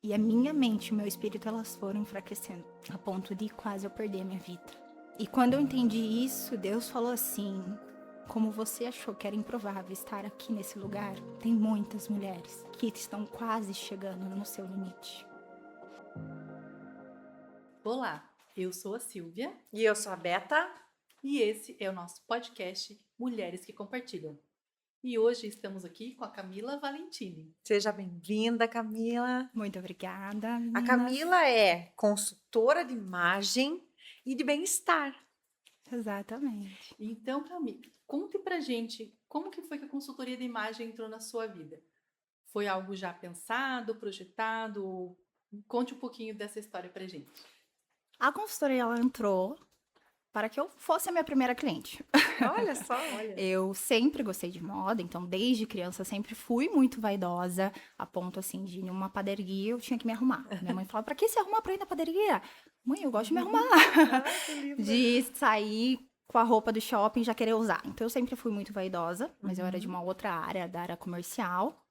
E a minha mente e o meu espírito, elas foram enfraquecendo, a ponto de quase eu perder a minha vida. E quando eu entendi isso, Deus falou assim: como você achou que era improvável estar aqui nesse lugar, tem muitas mulheres que estão quase chegando no seu limite. Olá, eu sou a Silvia E eu sou a Beta. e esse é o nosso podcast Mulheres que Compartilham. E hoje estamos aqui com a Camila Valentini. Seja bem-vinda, Camila. Muito obrigada, A meninas. Camila é consultora de imagem e de bem-estar. Exatamente. Então, Camila, conte pra gente como que foi que a consultoria de imagem entrou na sua vida. Foi algo já pensado, projetado? Conte um pouquinho dessa história pra gente. A consultoria, ela entrou para que eu fosse a minha primeira cliente. Olha só, olha. Eu sempre gostei de moda, então desde criança sempre fui muito vaidosa, a ponto assim de ir numa padaria eu tinha que me arrumar. Minha mãe falava: pra que se arrumar pra ir na padaria? Mãe, eu gosto de me arrumar. Ah, que lindo. De sair com a roupa do shopping e já querer usar. Então eu sempre fui muito vaidosa, mas eu era de uma outra área, da área comercial.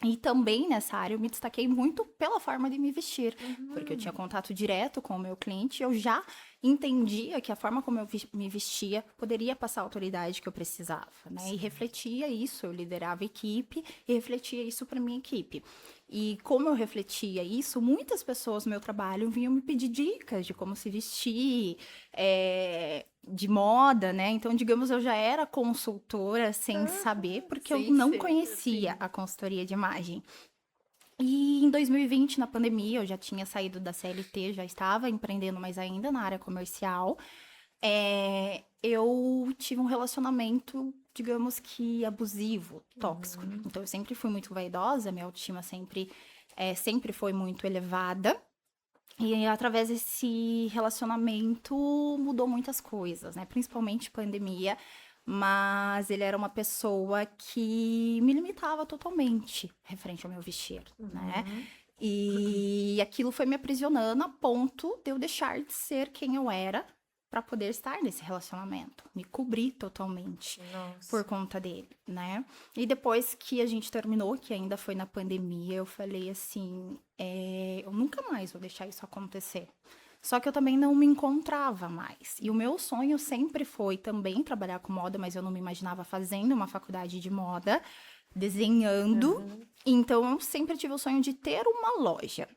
E também nessa área eu me destaquei muito pela forma de me vestir, porque eu tinha contato direto com o meu cliente, eu já entendia que a forma como eu me vestia poderia passar a autoridade que eu precisava, né? E refletia isso, eu liderava a equipe e refletia isso para minha equipe. E como eu refletia isso, muitas pessoas no meu trabalho vinham me pedir dicas de como se vestir, de moda, né? Então, digamos, eu já era consultora sem saber, porque eu sem não ser, conhecia sim. a consultoria de imagem. E em 2020, na pandemia, eu já tinha saído da CLT, já estava empreendendo, mas ainda na área comercial. Eu tive um relacionamento, digamos que abusivo, tóxico. Então, eu sempre fui muito vaidosa, minha autoestima sempre foi muito elevada. E através desse relacionamento mudou muitas coisas, né? Principalmente pandemia, mas ele era uma pessoa que me limitava totalmente referente ao meu vestir, né? E aquilo foi me aprisionando a ponto de eu deixar de ser quem eu era para poder estar nesse relacionamento, me cobrir totalmente Nossa. por conta dele, né? E depois que a gente terminou, que ainda foi na pandemia, eu falei assim, eu nunca mais vou deixar isso acontecer. Só que eu também não me encontrava mais. E o meu sonho sempre foi também trabalhar com moda, mas eu não me imaginava fazendo uma faculdade de moda, desenhando. Então eu sempre tive o sonho de ter uma loja.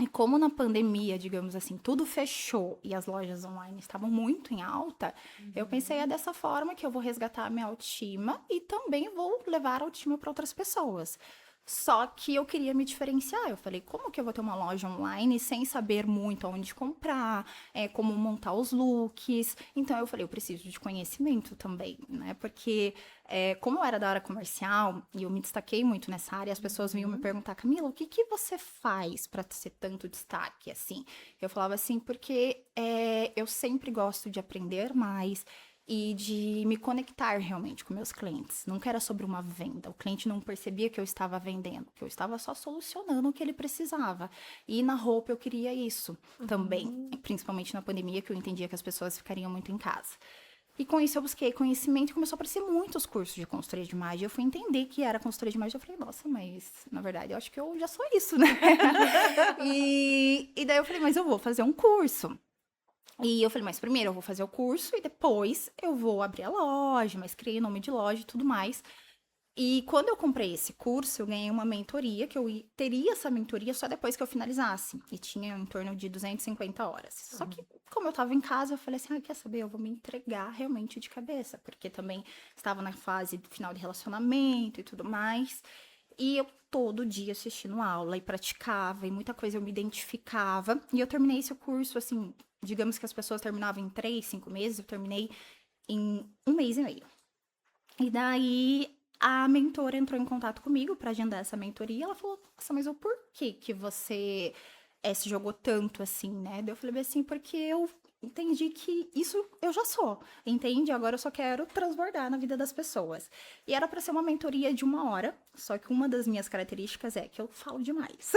E como na pandemia, digamos assim, tudo fechou e as lojas online estavam muito em alta, eu pensei, é dessa forma que eu vou resgatar a minha autoestima e também vou levar a autoestima para outras pessoas. Só que eu queria me diferenciar. Eu falei, como que eu vou ter uma loja online sem saber muito onde comprar, como montar os looks? Então eu falei, eu preciso de conhecimento também, né? Porque como eu era da área comercial e eu me destaquei muito nessa área, as pessoas vinham me perguntar, Camila, o que que você faz para ter tanto destaque assim? Eu falava assim, porque eu sempre gosto de aprender mais e de me conectar realmente com meus clientes. Nunca era sobre uma venda. O cliente não percebia que eu estava vendendo, que eu estava só solucionando o que ele precisava. E na roupa eu queria isso também, principalmente na pandemia, que eu entendia que as pessoas ficariam muito em casa. E com isso eu busquei conhecimento e começou a aparecer muitos cursos de consultoria de imagem. Eu fui entender que era consultoria de imagem. Eu falei, nossa, mas na verdade eu acho que eu já sou isso, né? E daí eu falei, mas eu vou fazer um curso. E eu falei, mas primeiro eu vou fazer o curso e depois eu vou abrir a loja, mas criei nome de loja e tudo mais. E quando eu comprei esse curso, eu ganhei uma mentoria, que teria essa mentoria só depois que eu finalizasse. E tinha em torno de 250 horas. Só que, como eu tava em casa, eu falei assim, quer saber? Eu vou me entregar realmente de cabeça. Porque também estava na fase final de relacionamento e tudo mais. E eu todo dia assistindo aula e praticava, e muita coisa eu me identificava. E eu terminei esse curso, assim, digamos que as pessoas terminavam em 3, 5 meses, eu terminei em 1 mês e meio. E daí a mentora entrou em contato comigo para agendar essa mentoria. Ela falou, nossa, mas o porquê que você se jogou tanto assim, né? Daí eu falei assim, porque eu entendi que isso eu já sou, entende? Agora eu só quero transbordar na vida das pessoas. E era para ser uma mentoria de 1 hora, só que uma das minhas características é que eu falo demais.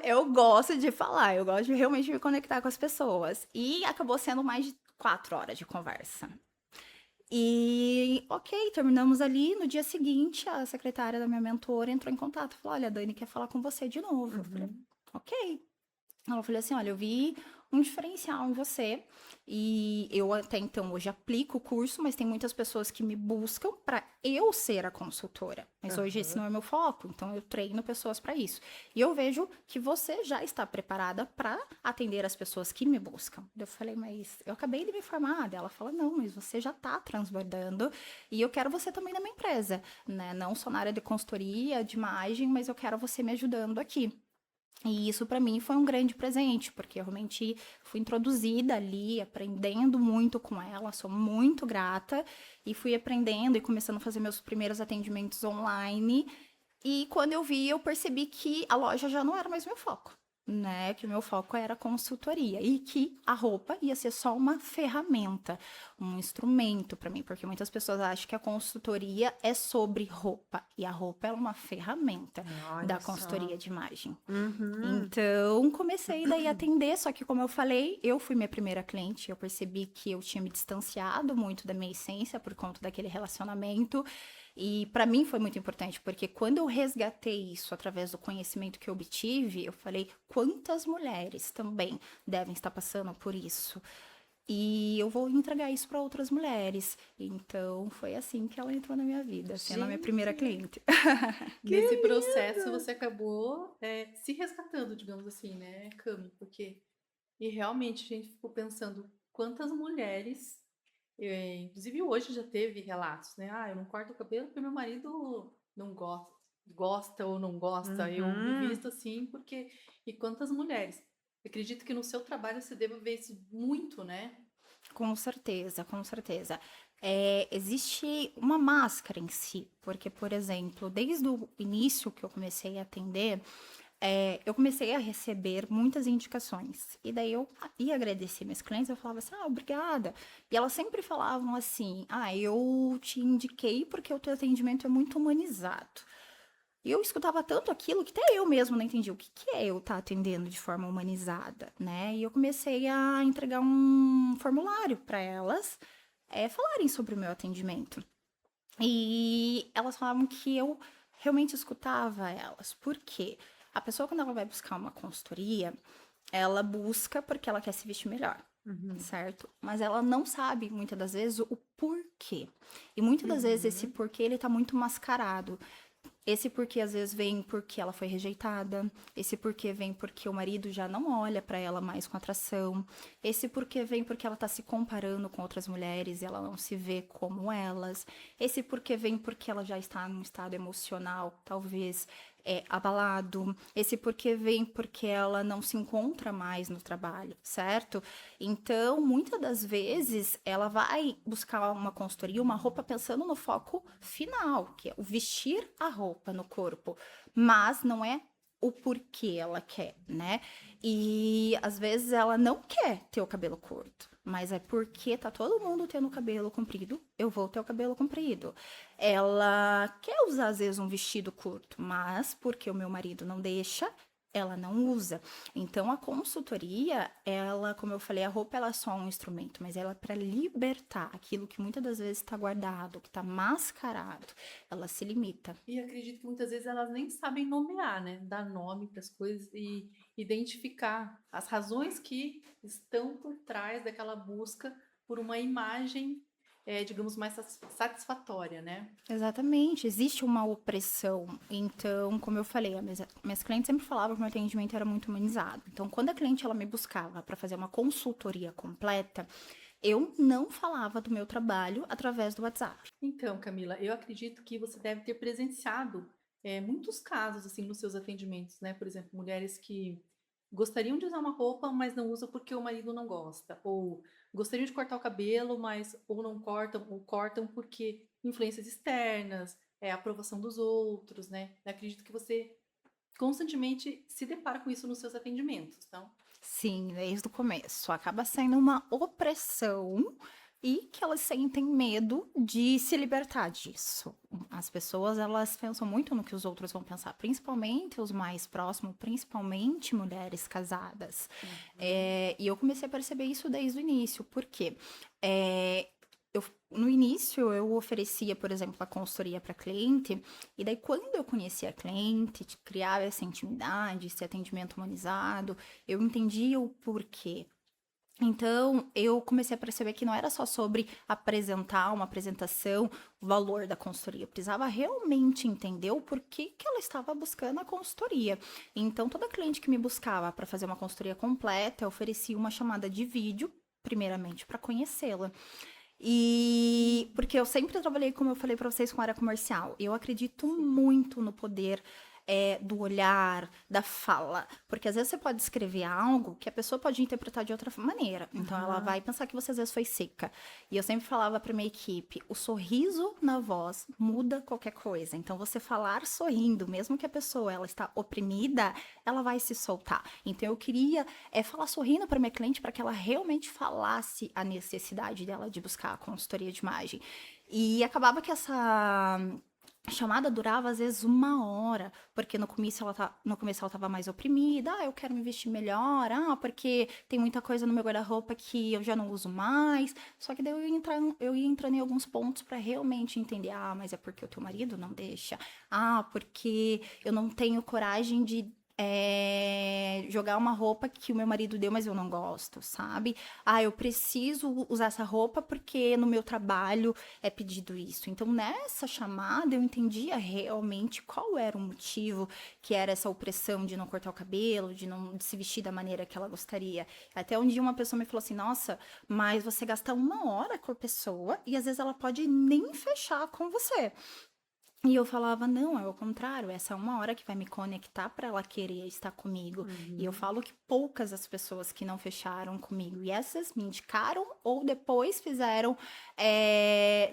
Eu gosto de falar, eu gosto de realmente me conectar com as pessoas. E acabou sendo mais de 4 horas de conversa. E, ok, terminamos ali. No dia seguinte, a secretária da minha mentora entrou em contato. Falou, olha, a Dani quer falar com você de novo. Eu falei, ok. Ela falou assim, olha, eu vi um diferencial em você. E eu até então hoje aplico o curso, mas tem muitas pessoas que me buscam para eu ser a consultora. Mas hoje esse não é meu foco, então eu treino pessoas para isso. E eu vejo que você já está preparada para atender as pessoas que me buscam. Eu falei, mas eu acabei de me formar. Ela fala, não, mas você já está transbordando e eu quero você também na minha empresa, né? Não só na área de consultoria, de imagem, mas eu quero você me ajudando aqui. E isso para mim foi um grande presente, porque eu realmente fui introduzida ali, aprendendo muito com ela, sou muito grata e fui aprendendo e começando a fazer meus primeiros atendimentos online. E quando eu vi, eu percebi que a loja já não era mais meu foco, né? Que o meu foco era consultoria e que a roupa ia ser só uma ferramenta, um instrumento para mim, porque muitas pessoas acham que a consultoria é sobre roupa e a roupa é uma ferramenta da Olha só. consultoria de imagem. Uhum. Então, comecei daí a atender, só que como eu falei, eu fui minha primeira cliente, eu percebi que eu tinha me distanciado muito da minha essência por conta daquele relacionamento, e para mim foi muito importante, porque quando eu resgatei isso através do conhecimento que eu obtive, eu falei, quantas mulheres também devem estar passando por isso? E eu vou entregar isso para outras mulheres. Então, foi assim que ela entrou na minha vida, sendo a minha primeira cliente. Nesse processo, você acabou se resgatando, digamos assim, né, Cami? Porque, e realmente, a gente ficou pensando quantas mulheres, inclusive hoje já teve relatos, né? Ah, eu não corto o cabelo porque meu marido não gosta ou não gosta. Eu me visto assim porque... E quantas mulheres? Acredito que no seu trabalho você deva ver isso muito, né? Com certeza, com certeza. Existe uma máscara em si, porque, por exemplo, desde o início que eu comecei a atender, eu comecei a receber muitas indicações. E daí eu ia agradecer meus clientes, eu falava assim, obrigada. E elas sempre falavam assim, eu te indiquei porque o teu atendimento é muito humanizado. E eu escutava tanto aquilo que até eu mesmo não entendi o que é eu estar atendendo de forma humanizada, né? E eu comecei a entregar um formulário para elas falarem sobre o meu atendimento. E elas falavam que eu realmente escutava elas. Por quê? A pessoa, quando ela vai buscar uma consultoria, ela busca porque ela quer se vestir melhor. Certo? Mas ela não sabe, muitas das vezes, o porquê. E muitas das vezes esse porquê, ele tá muito mascarado. Esse porquê às vezes vem porque ela foi rejeitada, esse porquê vem porque o marido já não olha pra ela mais com atração, esse porquê vem porque ela tá se comparando com outras mulheres e ela não se vê como elas, esse porquê vem porque ela já está num estado emocional, talvez abalado, esse porquê vem porque ela não se encontra mais no trabalho, certo? Então, muitas das vezes, ela vai buscar uma consultoria, uma roupa pensando no foco final, que é o vestir a roupa no corpo, mas não é o porquê ela quer, né? E às vezes ela não quer ter o cabelo curto, mas é porque tá todo mundo tendo o cabelo comprido, eu vou ter o cabelo comprido. Ela quer usar às vezes um vestido curto, mas porque o meu marido não deixa, ela não usa. Então a consultoria, ela, como eu falei, a roupa ela é só um instrumento, mas ela é para libertar aquilo que muitas das vezes está guardado, que está mascarado, ela se limita. E acredito que muitas vezes elas nem sabem nomear, né? Dar nome para as coisas e identificar as razões que estão por trás daquela busca por uma imagem, digamos, mais satisfatória, né? Exatamente, existe uma opressão. Então, como eu falei, minhas clientes sempre falavam que o meu atendimento era muito humanizado. Então, quando a cliente ela me buscava para fazer uma consultoria completa, eu não falava do meu trabalho através do WhatsApp. Então, Camila, eu acredito que você deve ter presenciado muitos casos assim nos seus atendimentos, né? Por exemplo, mulheres que gostariam de usar uma roupa, mas não usam porque o marido não gosta, ou gostariam de cortar o cabelo, mas ou não cortam, ou cortam porque influências externas, a aprovação dos outros, né? Eu acredito que você constantemente se depara com isso nos seus atendimentos, não? Sim, desde o começo. Acaba sendo uma opressão e que elas sentem medo de se libertar disso. As pessoas, elas pensam muito no que os outros vão pensar, principalmente os mais próximos, principalmente mulheres casadas. E eu comecei a perceber isso desde o início, porque no início, eu oferecia, por exemplo, a consultoria para cliente, e daí quando eu conhecia a cliente, criava essa intimidade, esse atendimento humanizado, eu entendia o porquê. Então, eu comecei a perceber que não era só sobre apresentar uma apresentação, o valor da consultoria. Eu precisava realmente entender o porquê que ela estava buscando a consultoria. Então, toda cliente que me buscava para fazer uma consultoria completa, eu oferecia uma chamada de vídeo, primeiramente, para conhecê-la. E porque eu sempre trabalhei, como eu falei para vocês, com área comercial. Eu acredito muito no poder do olhar, da fala. Porque às vezes você pode escrever algo que a pessoa pode interpretar de outra maneira. Então ela Aham. vai pensar que você às vezes foi seca. E eu sempre falava para minha equipe: o sorriso na voz muda qualquer coisa. Então você falar sorrindo, mesmo que a pessoa ela está oprimida, ela vai se soltar. Então eu queria falar sorrindo para minha cliente para que ela realmente falasse a necessidade dela de buscar a consultoria de imagem. E acabava que essa chamada durava às vezes 1 hora, porque no começo ela estava mais oprimida, eu quero me vestir melhor, porque tem muita coisa no meu guarda-roupa que eu já não uso mais. Só que daí eu ia entrando em alguns pontos para realmente entender, mas é porque o teu marido não deixa, porque eu não tenho coragem de jogar uma roupa que o meu marido deu, mas eu não gosto, sabe? Eu preciso usar essa roupa porque no meu trabalho é pedido isso. Então, nessa chamada, eu entendia realmente qual era o motivo, que era essa opressão de não cortar o cabelo, de se vestir da maneira que ela gostaria. Até um dia uma pessoa me falou assim: nossa, mas você gasta 1 hora com a pessoa e às vezes ela pode nem fechar com você. E eu falava: não, é o contrário, essa é 1 hora que vai me conectar para ela querer estar comigo. E eu Uhum. falo que poucas as pessoas que não fecharam comigo. E essas me indicaram ou depois fizeram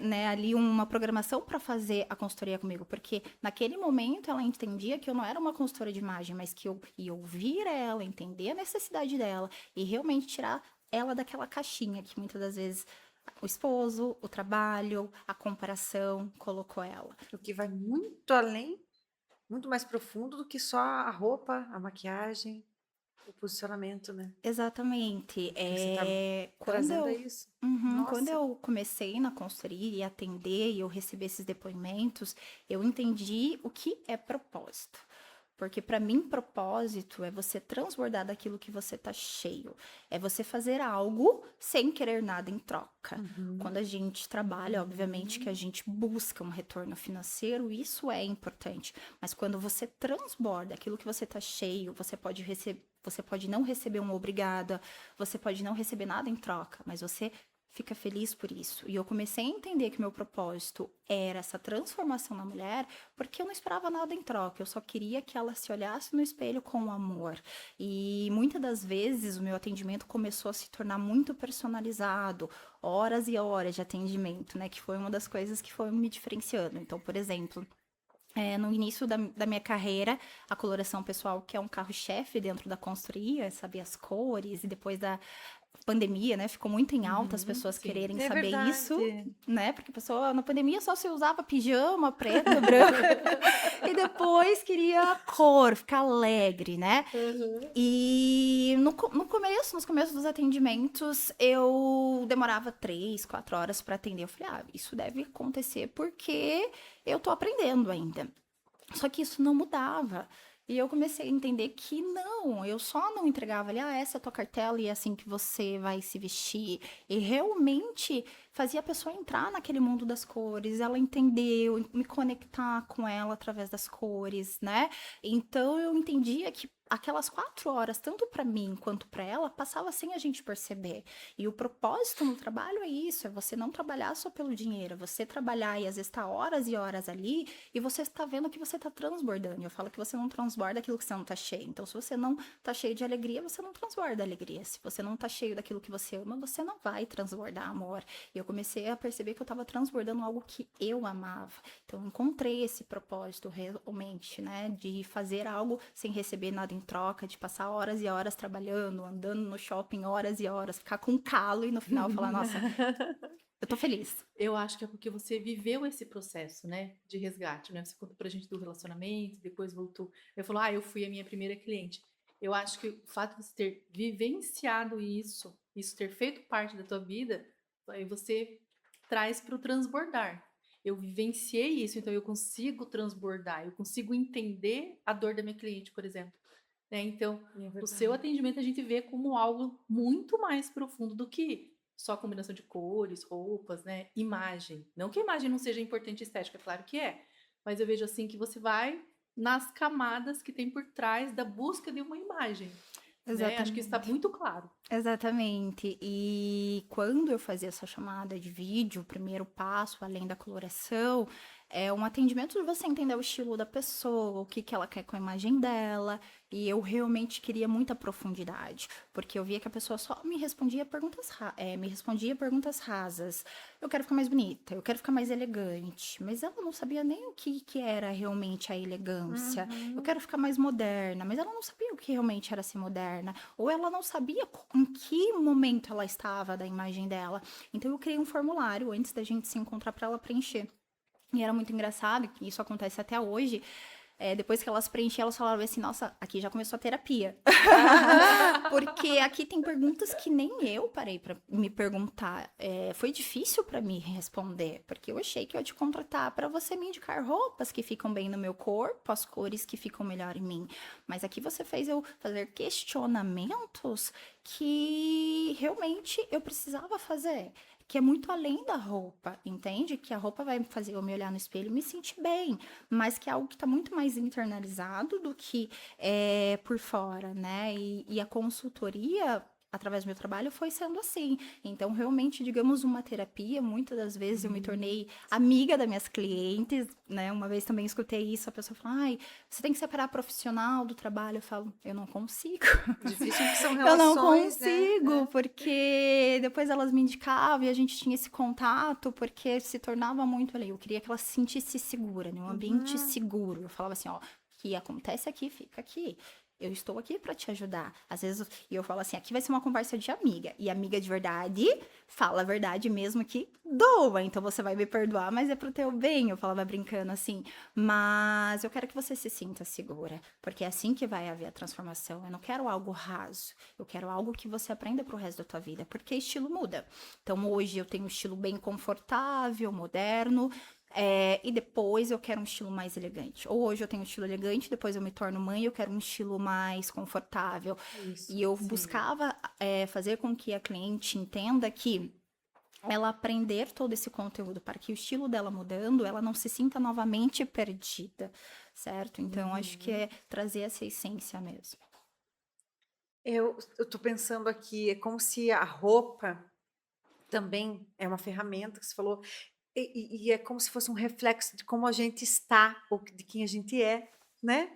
né, ali uma programação para fazer a consultoria comigo. Porque naquele momento ela entendia que eu não era uma consultora de imagem, mas que eu ia ouvir ela, entender a necessidade dela e realmente tirar ela daquela caixinha que muitas das vezes o esposo, o trabalho, a comparação colocou ela. O que vai muito além, muito mais profundo do que só a roupa, a maquiagem, o posicionamento, né? Exatamente. Que você tá Quando trazendo é eu, isso. quando Nossa. eu comecei na consultoria e atender e eu recebi esses depoimentos, eu entendi o que é propósito. Porque para mim, propósito é você transbordar daquilo que você tá cheio. É você fazer algo sem querer nada em troca. Uhum. Quando a gente trabalha, obviamente que a gente busca um retorno financeiro, isso é importante. Mas quando você transborda aquilo que você tá cheio, você pode não receber uma obrigada, você pode não receber nada em troca, mas você fica feliz por isso. E eu comecei a entender que meu propósito era essa transformação na mulher, porque eu não esperava nada em troca, eu só queria que ela se olhasse no espelho com amor. E muitas das vezes o meu atendimento começou a se tornar muito personalizado, horas e horas de atendimento, né? Que foi uma das coisas que foi me diferenciando. Então, por exemplo, no início da minha carreira, a coloração pessoal, que é um carro-chefe dentro da consultoria, saber as cores, e depois da pandemia, né, ficou muito em alta as Uhum. pessoas Sim. quererem É saber isso, verdade. né, porque a pessoa na pandemia só se usava pijama, preto, branco, e depois queria cor, ficar alegre, né? Uhum. E nos começos dos atendimentos, eu demorava 3, 4 horas para atender. Eu falei: isso deve acontecer porque eu tô aprendendo ainda. Só que isso não mudava. E eu comecei a entender que não, eu só não entregava ali, essa é a tua cartela e é assim que você vai se vestir. E realmente fazia a pessoa entrar naquele mundo das cores, ela entendeu, me conectar com ela através das cores, né? Então eu entendia que aquelas 4 horas, tanto para mim quanto para ela, passava sem a gente perceber. E o propósito no trabalho é isso, é você não trabalhar só pelo dinheiro, é você trabalhar e às vezes estar horas e horas ali e você está vendo que você está transbordando. Eu falo que você não transborda aquilo que você não está cheio. Então, se você não está cheio de alegria, você não transborda alegria. Se você não está cheio daquilo que você ama, você não vai transbordar amor. E eu comecei a perceber que eu estava transbordando algo que eu amava. Então, eu encontrei esse propósito realmente, né? De fazer algo sem receber nada em troca, de passar horas e horas trabalhando, andando no shopping horas e horas, ficar com calo e no final falar: nossa, eu tô feliz. Eu acho que é porque você viveu esse processo, né, de resgate, né? Você contou pra gente do relacionamento, depois voltou. Eu falou: eu fui a minha primeira cliente. Eu acho que o fato de você ter vivenciado isso ter feito parte da tua vida, aí você traz para o transbordar. Eu vivenciei isso, então eu consigo transbordar, eu consigo entender a dor da minha cliente, por exemplo. Né? Então, É o seu verdade. atendimento a gente vê como algo muito mais profundo do que só combinação de cores, roupas, né? Imagem. Não que a imagem não seja importante estética, claro que é. Mas eu vejo assim que você vai nas camadas que tem por trás da busca de uma imagem. Né? Acho que isso está Exatamente. muito claro. Exatamente. E quando eu fazia essa chamada de vídeo, o primeiro passo, além da coloração, é um atendimento de você entender o estilo da pessoa, o que que ela quer com a imagem dela. E eu realmente queria muita profundidade, porque eu via que a pessoa só me respondia perguntas rasas. Eu quero ficar mais bonita, eu quero ficar mais elegante, mas ela não sabia nem o que que era realmente a elegância. Eu Uhum. quero ficar mais moderna, mas ela não sabia o que realmente era ser moderna. Ou ela não sabia em que momento ela estava da imagem dela. Então eu criei um formulário antes da gente se encontrar para ela preencher. E era muito engraçado, que isso acontece até hoje. Depois que elas preenchiam, elas falavam assim: nossa, aqui já começou a terapia. Porque aqui tem perguntas que nem eu parei para me perguntar. Foi difícil para mim responder, porque eu achei que eu ia te contratar para você me indicar roupas que ficam bem no meu corpo, as cores que ficam melhor em mim. Mas aqui você fez eu fazer questionamentos que realmente eu precisava fazer. Que é muito além da roupa, entende? Que a roupa vai fazer eu me olhar no espelho e me sentir bem, mas que é algo que está muito mais internalizado do que por fora, né? E a consultoria, através do meu trabalho, foi sendo assim. Então, realmente, digamos, uma terapia, muitas das vezes eu me tornei amiga das minhas clientes, né? Uma vez também escutei isso, a pessoa falou, ai, você tem que separar profissional do trabalho. Eu falo, eu não consigo. Difícil porque são Eu não relações, né? consigo, porque depois elas me indicavam e a gente tinha esse contato, porque se tornava muito ali. Eu queria que ela se sentisse segura, né? Um ambiente Uhum. seguro. Eu falava assim, ó, o que acontece aqui, fica aqui. Eu estou aqui para te ajudar. Às vezes, e eu falo assim, aqui vai ser uma conversa de amiga. E amiga de verdade fala a verdade mesmo que doa. Então você vai me perdoar, mas é pro teu bem. Eu falava brincando assim. Mas eu quero que você se sinta segura, porque é assim que vai haver a transformação. Eu não quero algo raso. Eu quero algo que você aprenda pro resto da tua vida, porque estilo muda. Então hoje eu tenho um estilo bem confortável, moderno, e depois eu quero um estilo mais elegante. Ou hoje eu tenho um estilo elegante, depois eu me torno mãe e eu quero um estilo mais confortável. Isso, E eu sim. buscava fazer com que a cliente entenda que ela aprender todo esse conteúdo para que o estilo dela mudando, ela não se sinta novamente perdida, certo? Então, acho que Uhum. é trazer essa essência mesmo. Eu tô pensando aqui, é como se a roupa também é uma ferramenta que você falou, e é como se fosse um reflexo de como a gente está, ou de quem a gente é, né?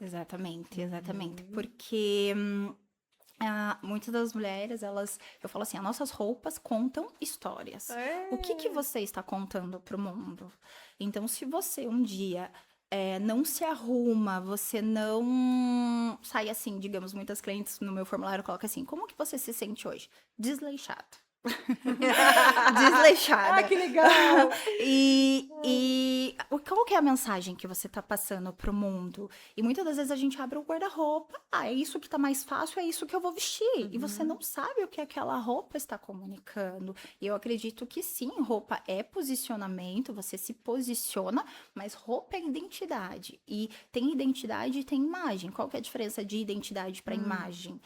Exatamente, exatamente. Uhum. Porque muitas das mulheres, eu falo assim, as nossas roupas contam histórias. O que que É. você está contando para o mundo? Então, se você um dia não se arruma, você não sai assim, digamos, muitas clientes no meu formulário colocam assim, como que você se sente hoje? Desleixado. Ah, Desleixada. que legal! Qual que é a mensagem que você tá passando pro mundo? E muitas das vezes a gente abre o guarda-roupa, é isso que tá mais fácil, é isso que eu vou vestir. E você Uhum. não sabe o que aquela roupa está comunicando. E eu acredito que sim, roupa é posicionamento, você se posiciona, mas roupa é identidade. E tem identidade e tem imagem. Qual que é a diferença de identidade para Hum. imagem?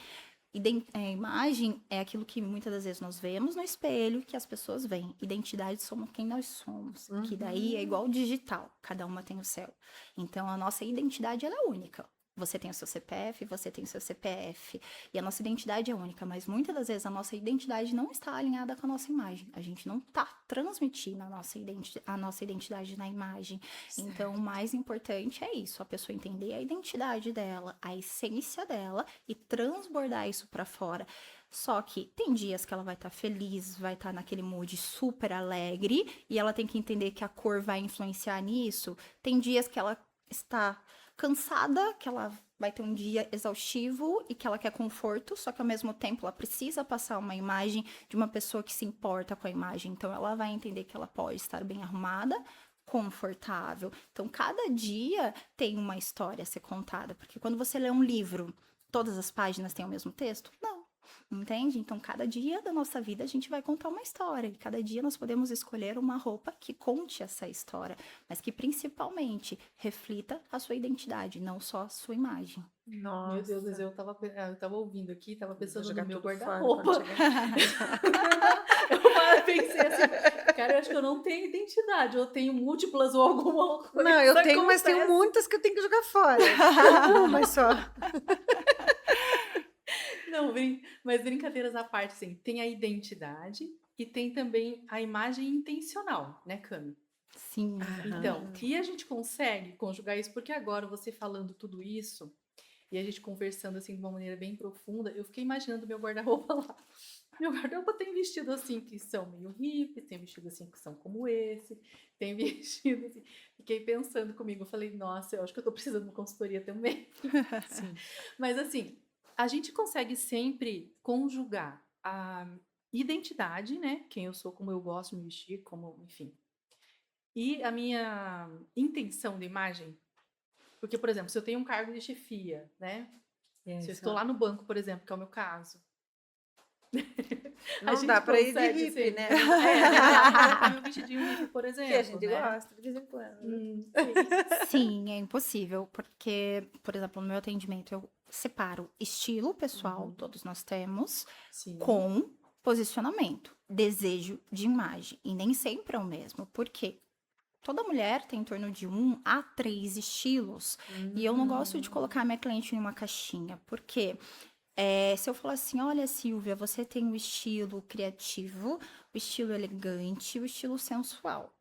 Imagem é aquilo que muitas das vezes nós vemos no espelho, que as pessoas veem. Identidade somos quem nós somos, que daí é Uhum. igual digital, cada uma tem o seu. Então a nossa identidade ela é única. Você tem o seu CPF, você tem o seu CPF. E a nossa identidade é única, mas muitas das vezes a nossa identidade não está alinhada com a nossa imagem. A gente não está transmitindo a nossa identidade na imagem. Então, o Certo. mais importante é isso, a pessoa entender a identidade dela, a essência dela e transbordar isso para fora. Só que tem dias que ela vai estar feliz, vai estar naquele mood super alegre e ela tem que entender que a cor vai influenciar nisso. Tem dias que ela está cansada, que ela vai ter um dia exaustivo e que ela quer conforto, só que ao mesmo tempo ela precisa passar uma imagem de uma pessoa que se importa com a imagem. Então ela vai entender que ela pode estar bem arrumada, confortável. Então cada dia tem uma história a ser contada, porque quando você lê um livro, todas as páginas têm o mesmo texto? Não. Entende? Então, cada dia da nossa vida a gente vai contar uma história. E cada dia nós podemos escolher uma roupa que conte essa história, mas que principalmente reflita a sua identidade, não só a sua imagem. Meu Deus, mas Nossa, eu tava ouvindo aqui, tava vou pensando no jogar meu tudo fora guarda-roupa. quando chegar. Eu pensei assim, cara, eu acho que eu não tenho identidade, eu tenho múltiplas ou alguma coisa. Não, eu tenho, mas tenho acontece. muitas que eu tenho que jogar fora. Uma só. Não, mas brincadeiras à parte, assim, tem a identidade e tem também a imagem intencional, né, Cami? Sim, Então, exatamente. e a gente consegue conjugar isso, porque agora você falando tudo isso, e a gente conversando assim de uma maneira bem profunda, eu fiquei imaginando meu guarda-roupa lá. Meu guarda-roupa tem vestido assim que são meio hippies, tem vestido assim que são como esse, tem vestido assim. Fiquei pensando comigo, eu falei, nossa, eu acho que eu tô precisando de uma consultoria também. Sim. Mas assim, a gente consegue sempre conjugar a identidade, né? Quem eu sou, como eu gosto de me vestir, como, enfim. E a minha intenção de imagem. Porque, por exemplo, se eu tenho um cargo de chefia, né? Se eu estou lá no banco, por exemplo, que é o meu caso, a Não dá gente pra ir de consegue hippie, sempre. né? Não dá pra colocar meu vestidinho hippie, por Que a exemplo, gente né? gosta de vez em quando. Sim. Sim, é impossível, porque, por exemplo, no meu atendimento eu separo estilo pessoal, Uhum. todos nós temos, Sim. com posicionamento, desejo de imagem. E nem sempre é o mesmo, porque toda mulher tem em torno de 1 a 3 estilos. E eu não gosto de colocar minha cliente em uma caixinha, porque se eu falar assim, olha, Silvia, você tem o estilo criativo, o estilo elegante, o estilo sensual.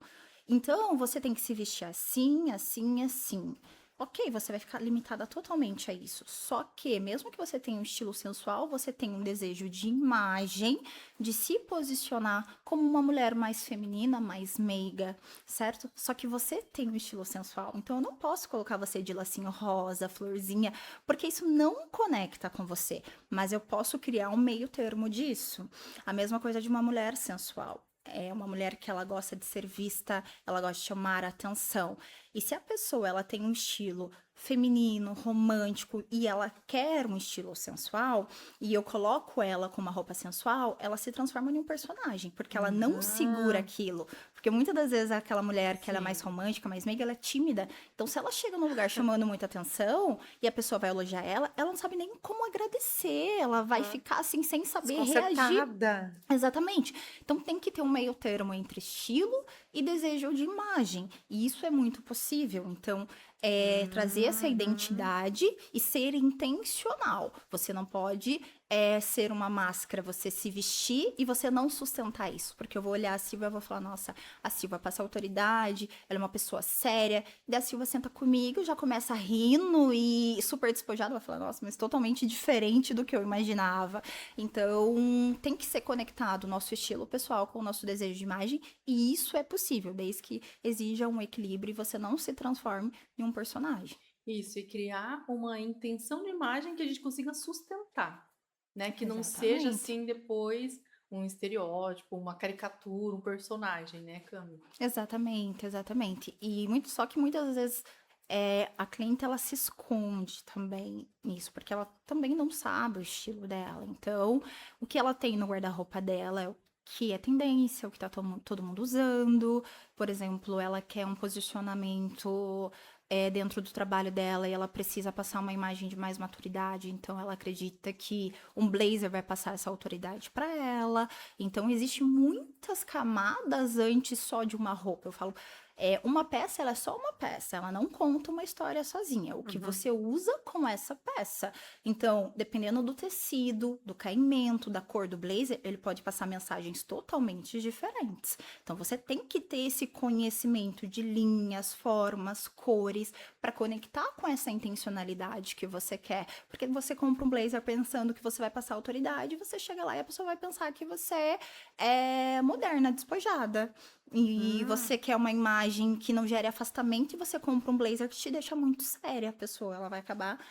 Então, você tem que se vestir assim, assim, assim. Ok, você vai ficar limitada totalmente a isso. Só que, mesmo que você tenha um estilo sensual, você tem um desejo de imagem, de se posicionar como uma mulher mais feminina, mais meiga, certo? Só que você tem um estilo sensual. Então, eu não posso colocar você de lacinho rosa, florzinha, porque isso não conecta com você. Mas eu posso criar um meio termo disso. A mesma coisa de uma mulher sensual. É uma mulher que ela gosta de ser vista, ela gosta de chamar a atenção. E se a pessoa ela tem um estilo feminino, romântico e ela quer um estilo sensual, e eu coloco ela com uma roupa sensual, ela se transforma em um personagem, porque ela não segura aquilo. Porque muitas das vezes aquela mulher que ela é mais Sim. romântica, mais meiga, ela é tímida. Então, se ela chega num lugar chamando muita atenção e a pessoa vai elogiar ela não sabe nem como agradecer. Ela vai ficar assim sem saber reagir. Desconcertada. Exatamente. Então tem que ter um meio termo entre estilo e desejo de imagem. E isso é muito possível. Então, trazer essa identidade e ser intencional. Você não pode ser uma máscara, você se vestir e você não sustentar isso. Porque eu vou olhar a Silvia e vou falar, nossa, a Silvia passa autoridade, ela é uma pessoa séria. E a Silvia senta comigo, já começa rindo e super despojada, vai falar, nossa, mas totalmente diferente do que eu imaginava. Então, tem que ser conectado o nosso estilo pessoal com o nosso desejo de imagem, e isso é possível, desde que exija um equilíbrio e você não se transforme em um personagem. Isso, e criar uma intenção de imagem que a gente consiga sustentar, né? Que não seja Exatamente. assim depois um estereótipo, uma caricatura, um personagem, né, Cami? Exatamente, exatamente. E só que muitas vezes a cliente ela se esconde também nisso, porque ela também não sabe o estilo dela. Então, o que ela tem no guarda-roupa dela é o que é tendência, o que tá todo mundo usando. Por exemplo, ela quer um posicionamento dentro do trabalho dela e ela precisa passar uma imagem de mais maturidade, então ela acredita que um blazer vai passar essa autoridade para ela. Então, existe muitas camadas antes só de uma roupa. Eu falo, uma peça, ela é só uma peça, ela não conta uma história sozinha. O que você usa com essa peça. Então, dependendo do tecido, do caimento, da cor do blazer, ele pode passar mensagens totalmente diferentes. Então, você tem que ter esse conhecimento de linhas, formas, cores, para conectar com essa intencionalidade que você quer. Porque você compra um blazer pensando que você vai passar autoridade, você chega lá e a pessoa vai pensar que você é moderna, despojada. E você quer uma imagem que não gere afastamento e você compra um blazer que te deixa muito séria. A pessoa ela vai acabar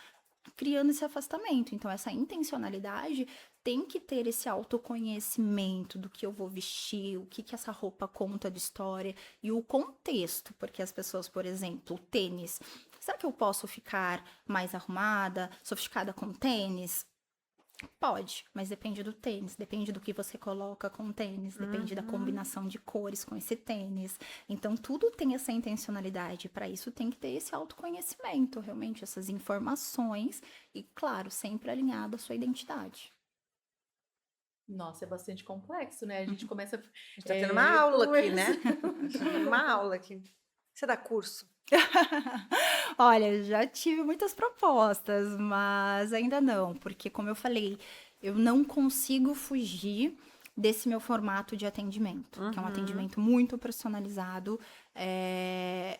criando esse afastamento. Então, essa intencionalidade tem que ter esse autoconhecimento do que eu vou vestir, o que essa roupa conta de história e o contexto. Porque as pessoas, por exemplo, tênis. Será que eu posso ficar mais arrumada, sofisticada com tênis? Pode, mas depende do tênis, depende do que você coloca com o tênis, depende da combinação de cores com esse tênis. Então, tudo tem essa intencionalidade. Para isso, tem que ter esse autoconhecimento, realmente, essas informações e, claro, sempre alinhado à sua identidade. Nossa, é bastante complexo, né? A gente começa. A gente tá tendo uma aula aqui, né? conversa- A gente tá tendo uma aula aqui. Você dá curso? Olha, já tive muitas propostas, mas ainda não, porque como eu falei, eu não consigo fugir desse meu formato de atendimento, que é um atendimento muito personalizado.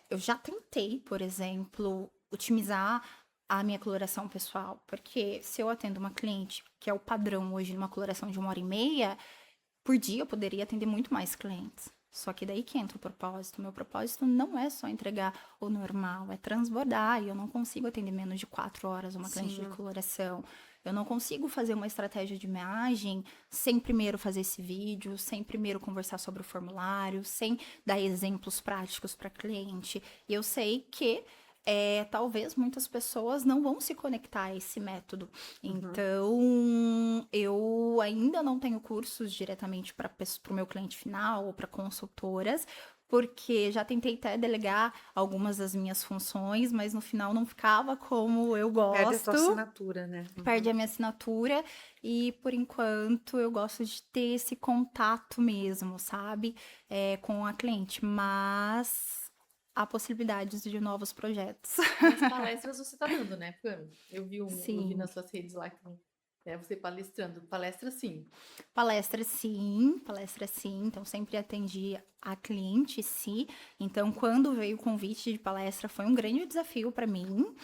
Eu já tentei, por exemplo, otimizar a minha coloração pessoal, porque se eu atendo uma cliente, que é o padrão hoje numa coloração de 1h30, por dia eu poderia atender muito mais clientes. Só que daí que entra o propósito. Meu propósito não é só entregar o normal, é transbordar. E eu não consigo atender menos de 4 horas uma cliente de coloração. Eu não consigo fazer uma estratégia de imagem sem primeiro fazer esse vídeo, sem primeiro conversar sobre o formulário, sem dar exemplos práticos para cliente. E eu sei que talvez muitas pessoas não vão se conectar a esse método. Então, eu ainda não tenho cursos diretamente para o meu cliente final ou para consultoras, porque já tentei até delegar algumas das minhas funções, mas no final não ficava como eu Perde a tua gosto, assinatura, né? perde a minha assinatura, e por enquanto eu gosto de ter esse contato mesmo, sabe, com a cliente, mas há possibilidades de novos projetos. Mas palestras você tá dando, né, Cami? Eu vi Sim. nas suas redes lá que você palestrando. Palestra sim. Palestra sim, então sempre atendi a cliente, sim. Então, quando veio o convite de palestra, foi um grande desafio para mim,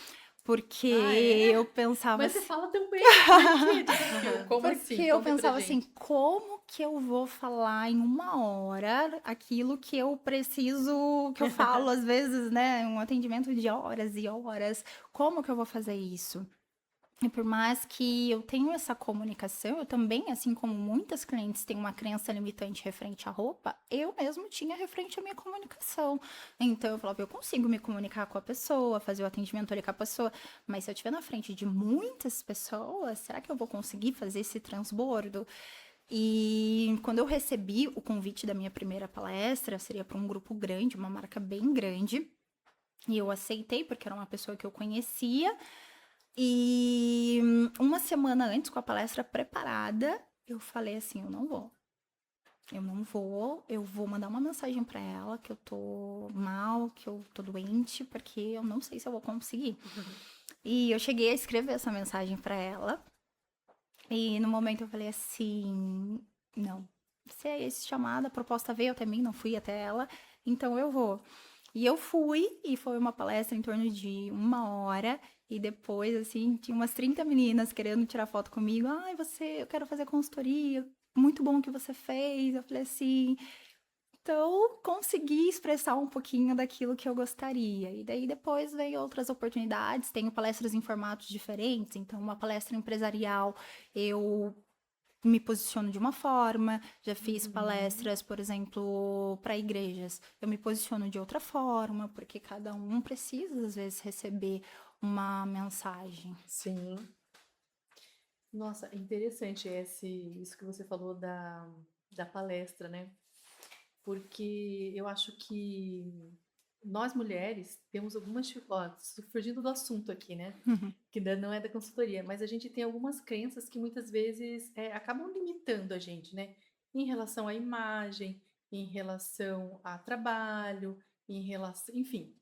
porque Ah, é? eu pensava Mas você assim, fala tão bem, por que desafio? Como porque assim? eu Conta aí pra pensava assim, gente. como que eu vou falar em 1 hora aquilo que eu preciso, que eu falo às vezes, né, um atendimento de horas e horas, como que eu vou fazer isso? E por mais que eu tenha essa comunicação, eu também, assim como muitas clientes têm uma crença limitante referente à roupa, eu mesmo tinha referente à minha comunicação. Então eu falava, eu consigo me comunicar com a pessoa, fazer o atendimento ali com a pessoa, mas se eu estiver na frente de muitas pessoas, será que eu vou conseguir fazer esse transbordo? E quando eu recebi o convite da minha primeira palestra, seria para um grupo grande, uma marca bem grande, e eu aceitei porque era uma pessoa que eu conhecia. E uma semana antes, com a palestra preparada, eu falei assim: eu não vou. Eu não vou, eu vou mandar uma mensagem pra ela que eu tô mal, que eu tô doente, porque eu não sei se eu vou conseguir. E eu cheguei a escrever essa mensagem pra ela. E no momento eu falei assim: não. Se é esse chamado, a proposta veio até mim, não fui até ela, então eu vou. E eu fui, e foi uma palestra em torno de 1 hora, e depois, assim, tinha umas 30 meninas querendo tirar foto comigo. Ai, eu quero fazer consultoria, muito bom o que você fez. Eu falei assim, então consegui expressar um pouquinho daquilo que eu gostaria. E daí depois veio outras oportunidades, tenho palestras em formatos diferentes, então uma palestra empresarial, eu me posiciono de uma forma, já fiz palestras, por exemplo, para igrejas. Eu me posiciono de outra forma, porque cada um precisa, às vezes, receber uma mensagem. Sim. Nossa, interessante isso que você falou da palestra, né? Porque eu acho que nós mulheres temos algumas, fugindo do assunto aqui, né? Que não é da consultoria, mas a gente tem algumas crenças que muitas vezes acabam limitando a gente, né? Em relação à imagem, em relação a trabalho, em relação, enfim.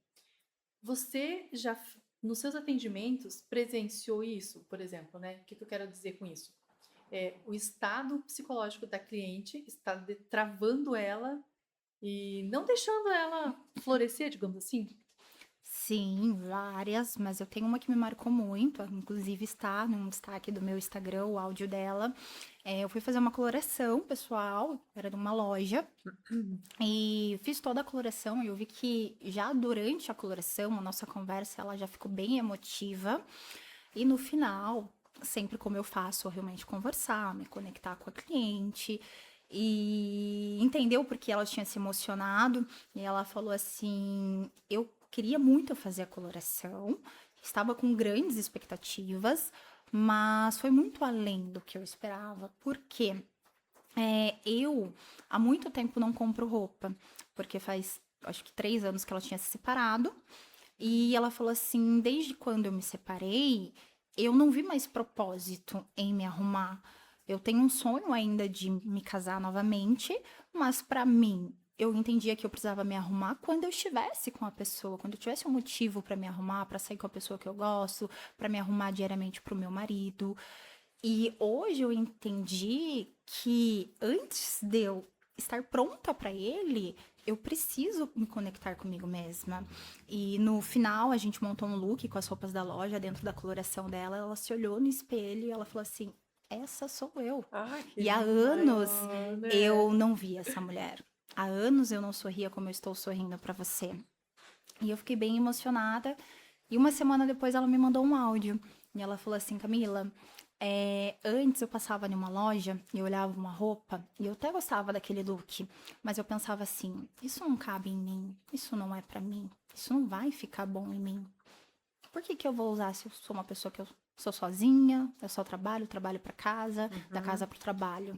Você já, nos seus atendimentos, presenciou isso, por exemplo, né? O que eu quero dizer com isso? O estado psicológico da cliente está travando ela e não deixando ela florescer, digamos assim. Sim, várias, mas eu tenho uma que me marcou muito, inclusive está num destaque do meu Instagram, o áudio dela. Eu fui fazer uma coloração pessoal, era de uma loja, e fiz toda a coloração, e eu vi que já durante a coloração, a nossa conversa, ela já ficou bem emotiva, e no final, sempre como eu faço, eu realmente conversar, me conectar com a cliente, e entender o porquê ela tinha se emocionado, e ela falou assim, eu queria muito fazer a coloração, estava com grandes expectativas, mas foi muito além do que eu esperava. Por quê? Eu, há muito tempo, não compro roupa, porque faz, acho que 3 anos que ela tinha se separado. E ela falou assim: desde quando eu me separei, eu não vi mais propósito em me arrumar. Eu tenho um sonho ainda de me casar novamente, mas pra mim, eu entendia que eu precisava me arrumar quando eu estivesse com a pessoa, quando eu tivesse um motivo pra me arrumar, pra sair com a pessoa que eu gosto, pra me arrumar diariamente pro meu marido. E hoje eu entendi que antes de eu estar pronta para ele, eu preciso me conectar comigo mesma. E no final a gente montou um look com as roupas da loja dentro da coloração dela. Ela se olhou no espelho e ela falou assim: essa sou eu. Ai, que E há anos maior, né? eu não via essa mulher. Há anos eu não sorria como eu estou sorrindo para você. E eu fiquei bem emocionada. E uma semana depois ela me mandou um áudio. E ela falou assim: Camila, antes eu passava em uma loja e eu olhava uma roupa e eu até gostava daquele look, mas eu pensava assim: isso não cabe em mim, isso não é pra mim, isso não vai ficar bom em mim. Por que que eu vou usar se eu sou uma pessoa que eu sou sozinha, eu só trabalho pra casa, da casa pro trabalho?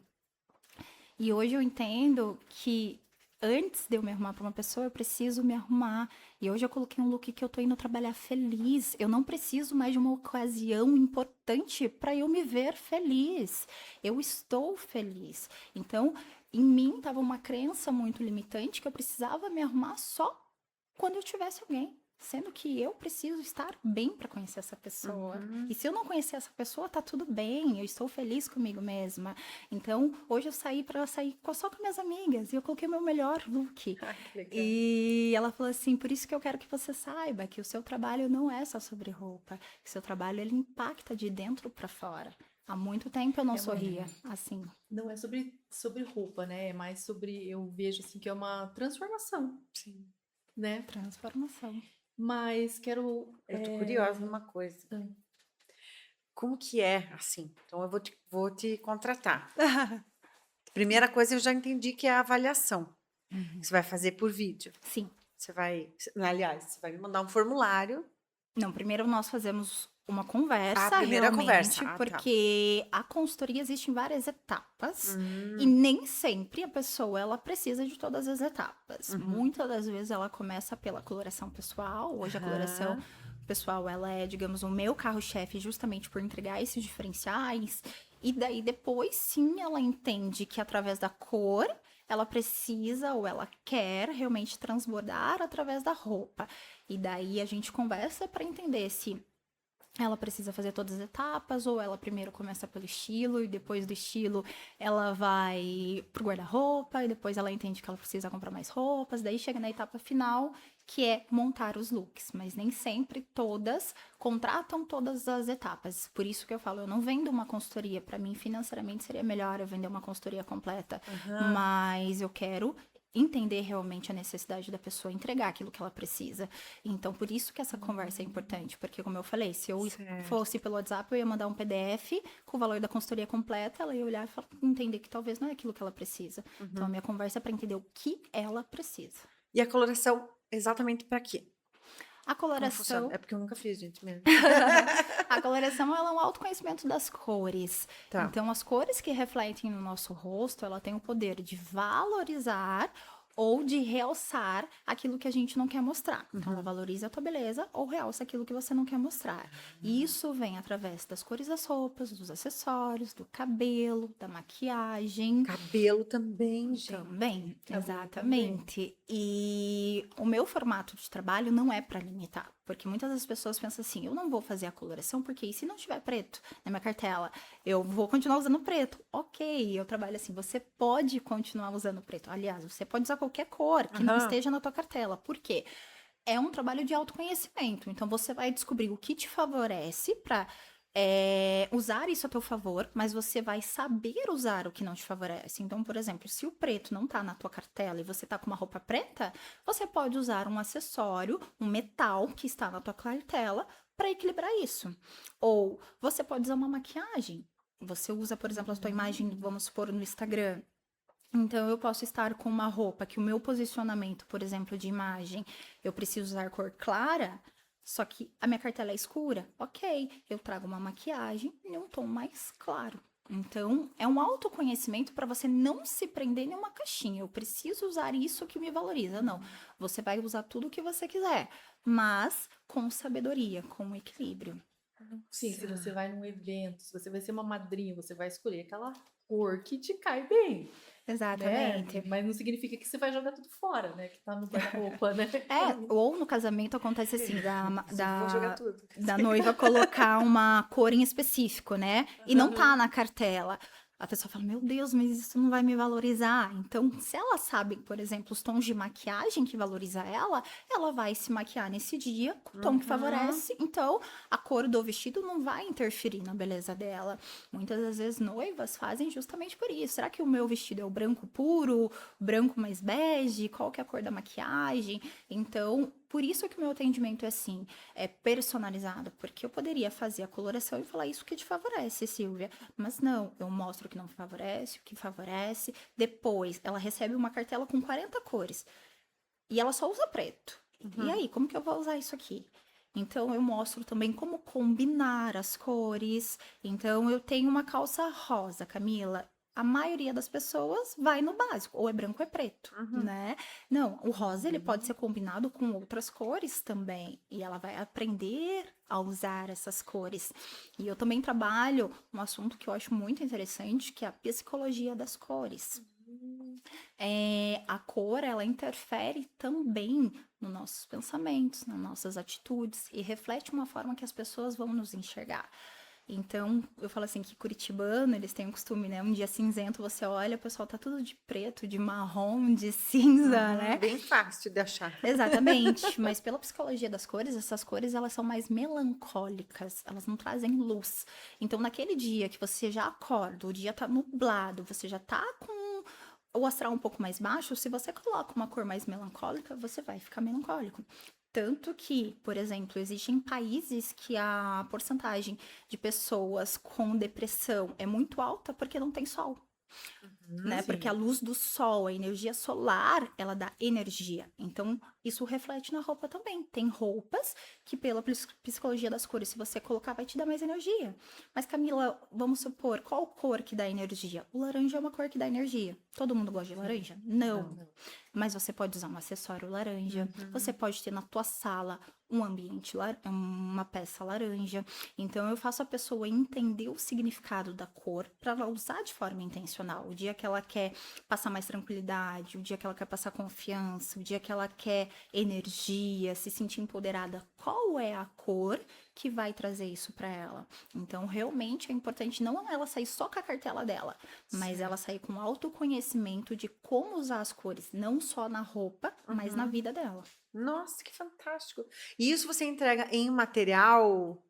E hoje eu entendo que antes de eu me arrumar para uma pessoa, eu preciso me arrumar. E hoje eu coloquei um look que eu tô indo trabalhar feliz. Eu não preciso mais de uma ocasião importante para eu me ver feliz. Eu estou feliz. Então, em mim tava uma crença muito limitante que eu precisava me arrumar só quando eu tivesse alguém. Sendo que eu preciso estar bem para conhecer essa pessoa. E se eu não conhecer essa pessoa, tá tudo bem. Eu estou feliz comigo mesma. Então, hoje eu saí para sair só com minhas amigas. E eu coloquei o meu melhor look. Ai, que legal. E ela falou assim: por isso que eu quero que você saiba que o seu trabalho não é só sobre roupa. Que o seu trabalho, ele impacta de dentro para fora. Há muito tempo eu não sorria assim. Não é sobre roupa, né? É mais sobre, eu vejo assim que é uma transformação, Sim. né? Transformação. Mas quero. Eu tô curiosa numa coisa. Como que é assim? Então eu vou te contratar. Primeira coisa, eu já entendi que é a avaliação. Você vai fazer por vídeo. Sim. Aliás, você vai me mandar um formulário. Não, primeiro nós fazemos uma conversa, primeira realmente, conversa. Tá. porque a consultoria existe em várias etapas e nem sempre a pessoa ela precisa de todas as etapas. Muitas das vezes ela começa pela coloração pessoal. Hoje a coloração pessoal ela é, digamos, o meu carro-chefe justamente por entregar esses diferenciais. E daí depois sim ela entende que através da cor ela precisa ou ela quer realmente transbordar através da roupa. E daí a gente conversa para entender se ela precisa fazer todas as etapas, ou ela primeiro começa pelo estilo, e depois do estilo ela vai pro guarda-roupa, e depois ela entende que ela precisa comprar mais roupas, daí chega na etapa final, que é montar os looks. Mas nem sempre todas contratam todas as etapas. Por isso que eu falo, eu não vendo uma consultoria. Para mim, financeiramente, seria melhor eu vender uma consultoria completa. Mas eu quero entender realmente a necessidade da pessoa, entregar aquilo que ela precisa. Então, por isso que essa conversa é importante, porque como eu falei, se eu fosse pelo WhatsApp, eu ia mandar um PDF com o valor da consultoria completa, ela ia olhar e entender que talvez não é aquilo que ela precisa. Então, a minha conversa é para entender o que ela precisa. E a coloração, exatamente para quê? A Como coloração, funciona? É porque eu nunca fiz, gente, mesmo. a coloração ela é um autoconhecimento das cores. Tá. Então, as cores que refletem no nosso rosto, ela tem o poder de valorizar ou de realçar aquilo que a gente não quer mostrar. Então, ela valoriza a tua beleza ou realça aquilo que você não quer mostrar. Isso vem através das cores das roupas, dos acessórios, do cabelo, da maquiagem. Cabelo também, gente. Também, Cabelo exatamente. E o meu formato de trabalho não é para limitar, porque muitas das pessoas pensam assim: eu não vou fazer a coloração porque e se não tiver preto na minha cartela, eu vou continuar usando preto. Ok, eu trabalho assim, você pode continuar usando preto. Aliás, você pode usar qualquer cor que não esteja na tua cartela. Por quê? É um trabalho de autoconhecimento. Então, você vai descobrir o que te favorece para usar isso a teu favor, mas você vai saber usar o que não te favorece. Então, por exemplo, se o preto não tá na tua cartela e você tá com uma roupa preta, você pode usar um acessório, um metal que está na tua cartela para equilibrar isso. Ou você pode usar uma maquiagem. Você usa, por exemplo, a tua imagem, vamos supor, no Instagram. Então, eu posso estar com uma roupa que o meu posicionamento, por exemplo, de imagem, eu preciso usar cor clara, Só que a minha cartela é escura, ok, eu trago uma maquiagem em um tom mais claro. Então, é um autoconhecimento para você não se prender em uma caixinha. Eu preciso usar isso que me valoriza. Não, você vai usar tudo o que você quiser, mas com sabedoria, com equilíbrio. Sim, se você vai num evento, se você vai ser uma madrinha, você vai escolher aquela cor que te cai bem, né? Exatamente. Mas não significa que você vai jogar tudo fora, né? Que tá no guarda-roupa, né? Ou no casamento acontece assim, Vou jogar tudo. da noiva colocar uma cor em específico, né? E não tá na cartela. A pessoa fala, meu Deus, mas isso não vai me valorizar. Então, se ela sabe, por exemplo, os tons de maquiagem que valoriza ela, ela vai se maquiar nesse dia com o tom que favorece. Então, a cor do vestido não vai interferir na beleza dela. Muitas das vezes noivas fazem justamente por isso. Será que o meu vestido é o branco puro, branco mais bege? Qual que é a cor da maquiagem? Então, por isso que o meu atendimento é assim, é personalizado, porque eu poderia fazer a coloração e falar isso que te favorece, Silvia. Mas não, eu mostro o que não favorece, o que favorece. Depois, ela recebe uma cartela com 40 cores e ela só usa preto. E aí, como que eu vou usar isso aqui? Então, eu mostro também como combinar as cores. Então, eu tenho uma calça rosa, Camila. A maioria das pessoas vai no básico, ou é branco ou é preto, né? Não, o rosa ele pode ser combinado com outras cores também, e ela vai aprender a usar essas cores. E eu também trabalho um assunto que eu acho muito interessante, que é a psicologia das cores. A cor, ela interfere também nos nossos pensamentos, nas nossas atitudes, e reflete uma forma que as pessoas vão nos enxergar. Então, eu falo assim que curitibano, eles têm o costume, né? Um dia cinzento, você olha, o pessoal tá tudo de preto, de marrom, de cinza, né? Bem fácil de achar. Exatamente, mas pela psicologia das cores, essas cores elas são mais melancólicas, elas não trazem luz. Então, naquele dia que você já acorda, o dia tá nublado, você já tá com o astral um pouco mais baixo, se você coloca uma cor mais melancólica, você vai ficar melancólico. Tanto que, por exemplo, existem países que a porcentagem de pessoas com depressão é muito alta porque não tem sol. Né? Sim. Porque a luz do sol, a energia solar, ela dá energia. Então, isso reflete na roupa também. Tem roupas que, pela psicologia das cores, se você colocar, vai te dar mais energia. Mas, Camila, vamos supor, qual cor que dá energia? O laranja é uma cor que dá energia. Todo mundo gosta de laranja? Não. Mas você pode usar um acessório laranja. Você pode ter na tua sala um ambiente, uma peça laranja. Então, eu faço a pessoa entender o significado da cor para ela usar de forma intencional. O dia que ela quer passar mais tranquilidade, o dia que ela quer passar confiança, o dia que ela quer energia, se sentir empoderada, qual é a cor que vai trazer isso para ela? Então, realmente é importante não ela sair só com a cartela dela, mas ela sair com autoconhecimento de como usar as cores, não só na roupa, mas na vida dela. Nossa, que fantástico. E isso você entrega em material,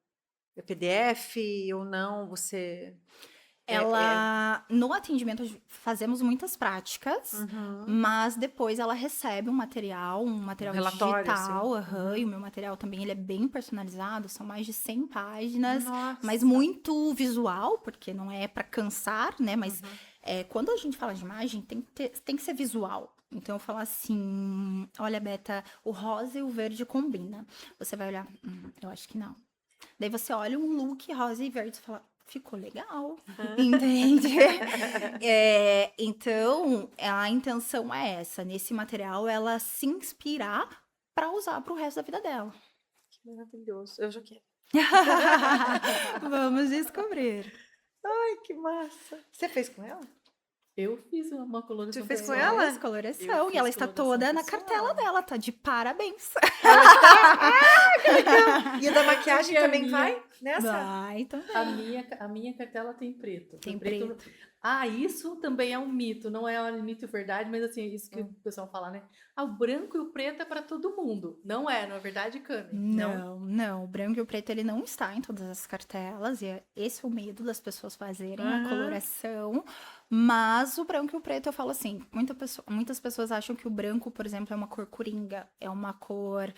PDF ou não? Você... No atendimento, fazemos muitas práticas, mas depois ela recebe um material relatório, digital, assim. e o meu material também ele é bem personalizado, são mais de 100 páginas, Nossa. mas muito visual, porque não é para cansar, né? Mas quando a gente fala de imagem, tem que ser visual. Então, eu falo assim, olha, Beta, o rosa e o verde combina. Você vai olhar, eu acho que não. Daí você olha um look rosa e verde e fala, ficou legal, entende? Então, a intenção é essa, nesse material, ela se inspirar para usar para o resto da vida dela. Que maravilhoso. Eu já quero. Vamos descobrir. Ai, que massa. Você fez com ela? Eu fiz uma coloração. Você fez com pessoal. ela? Coloração, Eu e ela fiz está coloração toda na pessoal. cartela dela, tá de parabéns. Que legal. E a da maquiagem Porque a também minha- vai nessa? Vai também. A minha cartela tem preto. Tem O preto. Ah, isso também é um mito. Não é um mito verdade, mas assim, isso que o pessoal fala, né? Ah, o branco e o preto é para todo mundo. Não é, não é verdade, Cami? Não. O branco e o preto, ele não está em todas as cartelas. E esse é o medo das pessoas fazerem a coloração. Mas o branco e o preto, eu falo assim, muitas pessoas acham que o branco, por exemplo, é uma cor coringa. É uma cor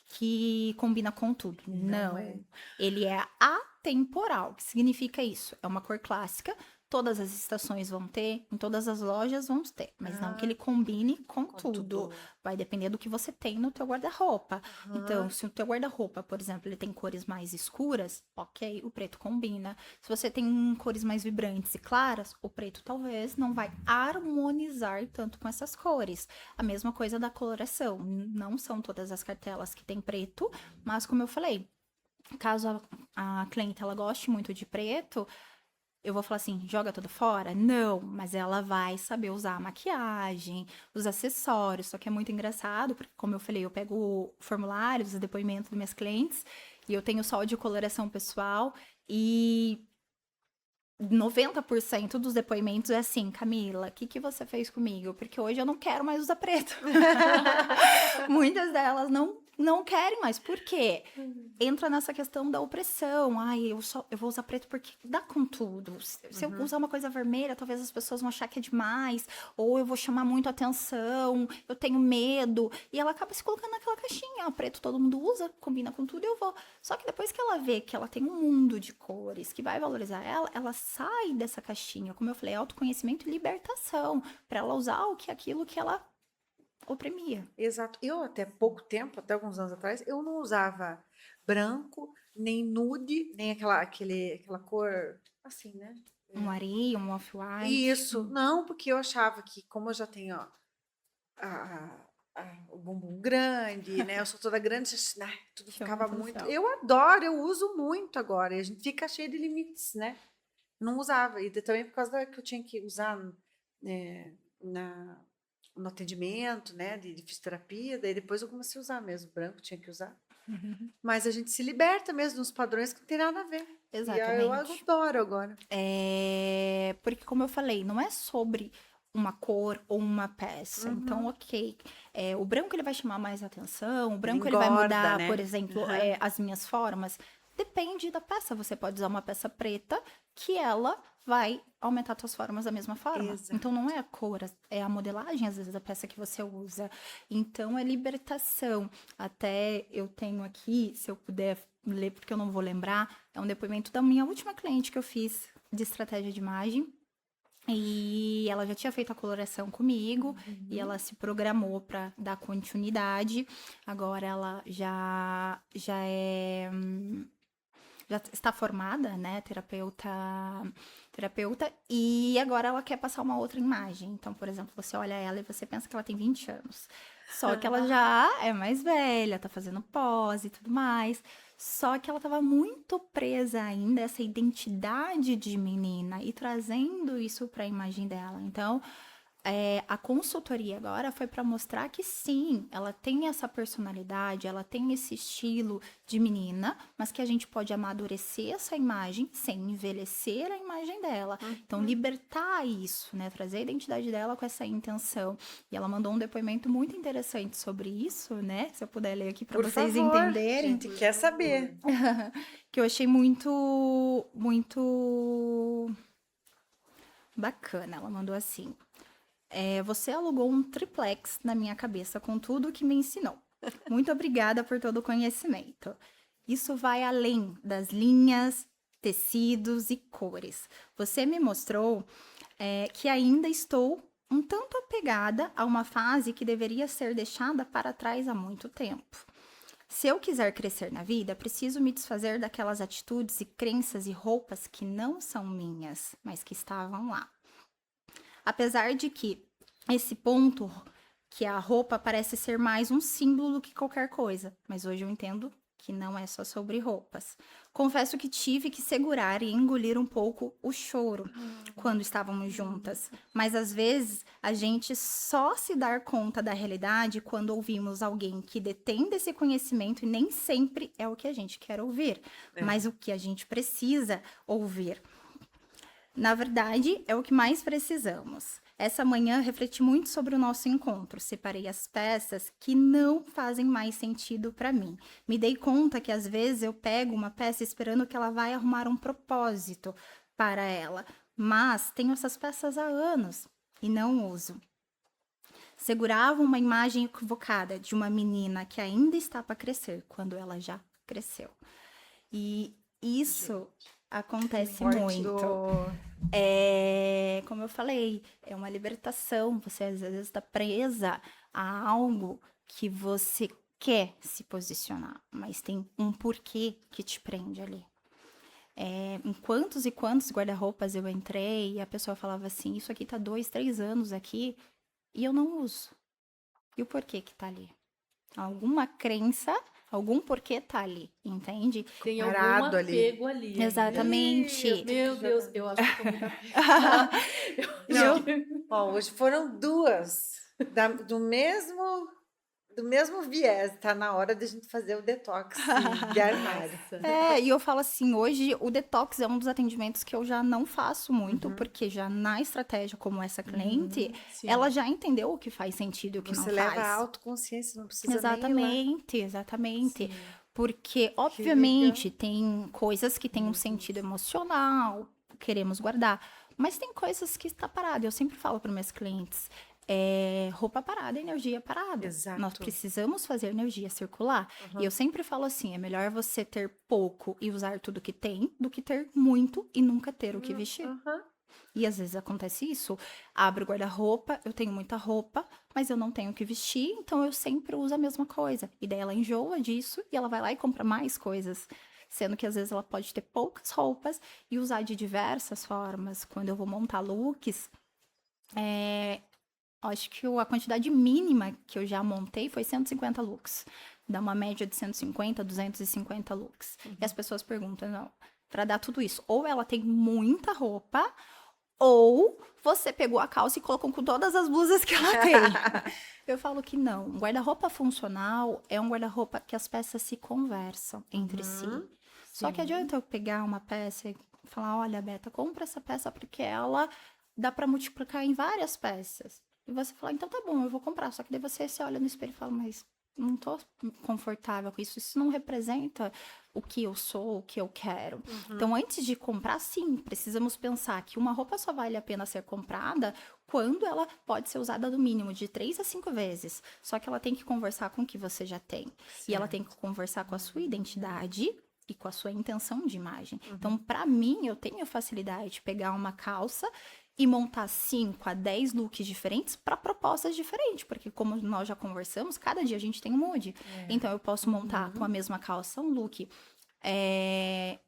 que combina com tudo. Não. é. Ele é atemporal. O que significa isso? É uma cor clássica, Todas as estações vão ter, em todas as lojas vão ter, mas não que ele Ah, combine com com tudo. tudo. Vai depender do que você tem no teu guarda-roupa. Então, Aham. se o teu guarda-roupa, por exemplo, ele tem cores mais escuras, ok, o preto combina. Se você tem cores mais vibrantes e claras, o preto talvez não vai harmonizar tanto com essas cores. A mesma coisa da coloração. Não são todas as cartelas que tem preto, mas como eu falei, caso a cliente ela goste muito de preto, eu vou falar assim, joga tudo fora? Não, mas ela vai saber usar a maquiagem, os acessórios. Só que é muito engraçado, porque como eu falei, eu pego formulários, os depoimentos dos meus clientes, e eu tenho só o de coloração pessoal, e 90% dos depoimentos é assim, Camila, o que que você fez comigo? Porque hoje eu não quero mais usar preto. Muitas delas não querem mais. Por quê? Entra nessa questão da opressão. Ai, eu vou usar preto porque dá com tudo. Se eu usar uma coisa vermelha, talvez as pessoas vão achar que é demais, ou eu vou chamar muito atenção, eu tenho medo. E ela acaba se colocando naquela caixinha. Preto todo mundo usa, combina com tudo e eu vou. Só que depois que ela vê que ela tem um mundo de cores que vai valorizar ela sai dessa caixinha. Como eu falei, autoconhecimento e libertação. Pra ela usar aquilo que ela oprimia. Exato. Eu até pouco tempo, até alguns anos atrás, eu não usava branco, nem nude, nem aquela cor assim, né? Um areia, um off-white. Isso, não, porque eu achava que, como eu já tenho ó, a- o bumbum grande, né? Eu sou toda grande, né? Tudo Chama ficava muito. atenção. Eu adoro, eu uso muito agora. E a gente fica cheio de limites, né? Não usava. E também por causa que eu tinha que usar né, no atendimento, né? De fisioterapia. Daí depois eu comecei a usar mesmo. Branco tinha que usar. Mas a gente se liberta mesmo dos padrões que não tem nada a ver. E eu Exatamente. adoro agora. Porque, como eu falei, não é sobre uma cor ou uma peça. Então, Uhum. ok. O branco ele vai chamar mais atenção, o Ele branco ele vai engorda, mudar, por né? exemplo, Aham. as minhas formas. Depende da peça. Você pode usar uma peça preta que ela vai aumentar suas formas da mesma forma. Então, não é a cor, é a modelagem, às vezes, da peça que você usa. Então, é libertação. Até eu tenho aqui, se eu puder ler, porque eu não vou lembrar, é um depoimento da minha última cliente que eu fiz de estratégia de imagem. E ela já tinha feito a coloração comigo e ela se programou para dar continuidade. Agora ela já está formada, né, terapeuta, e agora ela quer passar uma outra imagem. Então, por exemplo, você olha ela e você pensa que ela tem 20 anos. Só que ela já é mais velha, tá fazendo pose e tudo mais. Só que ela estava muito presa ainda a essa identidade de menina e trazendo isso para a imagem dela. Então, a consultoria agora foi para mostrar que sim, ela tem essa personalidade, ela tem esse estilo de menina, mas que a gente pode amadurecer essa imagem sem envelhecer a imagem dela. Então, libertar isso, né? Trazer a identidade dela com essa intenção. E ela mandou um depoimento muito interessante sobre isso, né? Se eu puder ler aqui para Por vocês favor, a entenderem. gente quer saber. Que eu achei muito, muito bacana. Ela mandou assim. Você alugou um triplex na minha cabeça com tudo o que me ensinou. Muito obrigada por todo o conhecimento. Isso vai além das linhas, tecidos e cores. Você me mostrou que ainda estou um tanto apegada a uma fase que deveria ser deixada para trás há muito tempo. Se eu quiser crescer na vida, preciso me desfazer daquelas atitudes e crenças e roupas que não são minhas, mas que estavam lá. Apesar de que esse ponto, que a roupa parece ser mais um símbolo do que qualquer coisa, mas hoje eu entendo que não é só sobre roupas. Confesso que tive que segurar e engolir um pouco o choro quando estávamos juntas, mas às vezes a gente só se dá conta da realidade quando ouvimos alguém que detém desse conhecimento e nem sempre é o que a gente quer ouvir, mas o que a gente precisa ouvir. Na verdade, é o que mais precisamos. Essa manhã refleti muito sobre o nosso encontro. Separei as peças que não fazem mais sentido para mim. Me dei conta que às vezes eu pego uma peça esperando que ela vai arrumar um propósito para ela, mas tenho essas peças há anos e não uso. Segurava uma imagem equivocada de uma menina que ainda está para crescer quando ela já cresceu. E isso acontece Forte muito. Como eu falei, é uma libertação. Você às vezes está presa a algo que você quer se posicionar, mas tem um porquê que te prende ali. Em quantos e quantos guarda-roupas eu entrei e a pessoa falava assim, isso aqui tá 2, 3 anos aqui e eu não uso. E o porquê que tá ali? Alguma crença, algum porquê tá ali, entende? Tem algum Parado ali. apego ali ainda. Exatamente. Ih, Meu Deus, eu acho que eu tô muito Ah, apegada. Eu Não. acho que... Ó, hoje foram duas do mesmo viés. Tá na hora de a gente fazer o detox de armário. Nossa. E eu falo assim, hoje o detox é um dos atendimentos que eu já não faço muito, Uhum. porque já na estratégia como essa cliente, Sim. ela já entendeu o que faz sentido e o que Você não leva a faz. autoconsciência, não precisa nem ir lá. Exatamente, exatamente. Sim. Porque, obviamente, tem coisas que têm um sentido emocional, queremos guardar, mas tem coisas que está parada. Eu sempre falo para meus clientes, roupa parada, energia parada. Exato. Nós precisamos fazer energia circular. Uhum. E eu sempre falo assim, é melhor você ter pouco e usar tudo que tem, do que ter muito e nunca ter o que vestir. Uhum. E às vezes acontece isso. Abro o guarda-roupa, eu tenho muita roupa, mas eu não tenho o que vestir, então eu sempre uso a mesma coisa. E daí ela enjoa disso e ela vai lá e compra mais coisas. Sendo que às vezes ela pode ter poucas roupas e usar de diversas formas. Quando eu vou montar looks, acho que a quantidade mínima que eu já montei foi 150 looks. Dá uma média de 150, 250 looks. E as pessoas perguntam, não, para dar tudo isso, ou ela tem muita roupa, ou você pegou a calça e colocou com todas as blusas que ela tem. Eu falo que não. Um guarda-roupa funcional é um guarda-roupa que as peças se conversam entre si. Só que Sim. adianta eu pegar uma peça e falar, olha, Beta, compra essa peça porque ela dá pra multiplicar em várias peças. E você fala, então tá bom, eu vou comprar. Só que daí você se olha no espelho e fala, mas não tô confortável com isso. Isso não representa o que eu sou, o que eu quero. Então, antes de comprar, sim, precisamos pensar que uma roupa só vale a pena ser comprada quando ela pode ser usada no mínimo de 3 a 5 vezes. Só que ela tem que conversar com o que você já tem. E ela tem que conversar com a sua identidade e com a sua intenção de imagem. Então, para mim, eu tenho facilidade de pegar uma calça e montar 5 a 10 looks diferentes para propostas diferentes, porque como nós já conversamos, cada dia a gente tem um mood. Então, eu posso montar com a mesma calça um look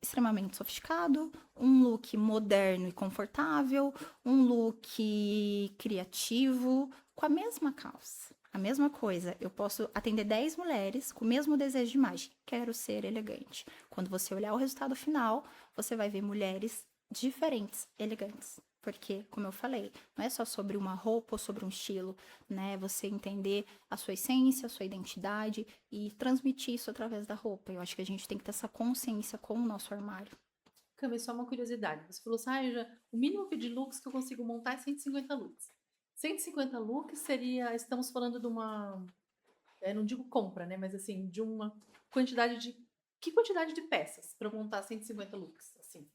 extremamente sofisticado, um look moderno e confortável, um look criativo, com a mesma calça. A mesma coisa, eu posso atender 10 mulheres com o mesmo desejo de imagem. Quero ser elegante. Quando você olhar o resultado final, você vai ver mulheres diferentes, elegantes. Porque, como eu falei, não é só sobre uma roupa ou sobre um estilo, né? Você entender a sua essência, a sua identidade e transmitir isso através da roupa. Eu acho que a gente tem que ter essa consciência com o nosso armário. Cami, só uma curiosidade. Você falou assim, o mínimo de looks que eu consigo montar é 150 looks. 150 looks seria, estamos falando de uma, não digo compra, né? Mas assim, de uma quantidade de... Que quantidade de peças para montar 150 looks, assim?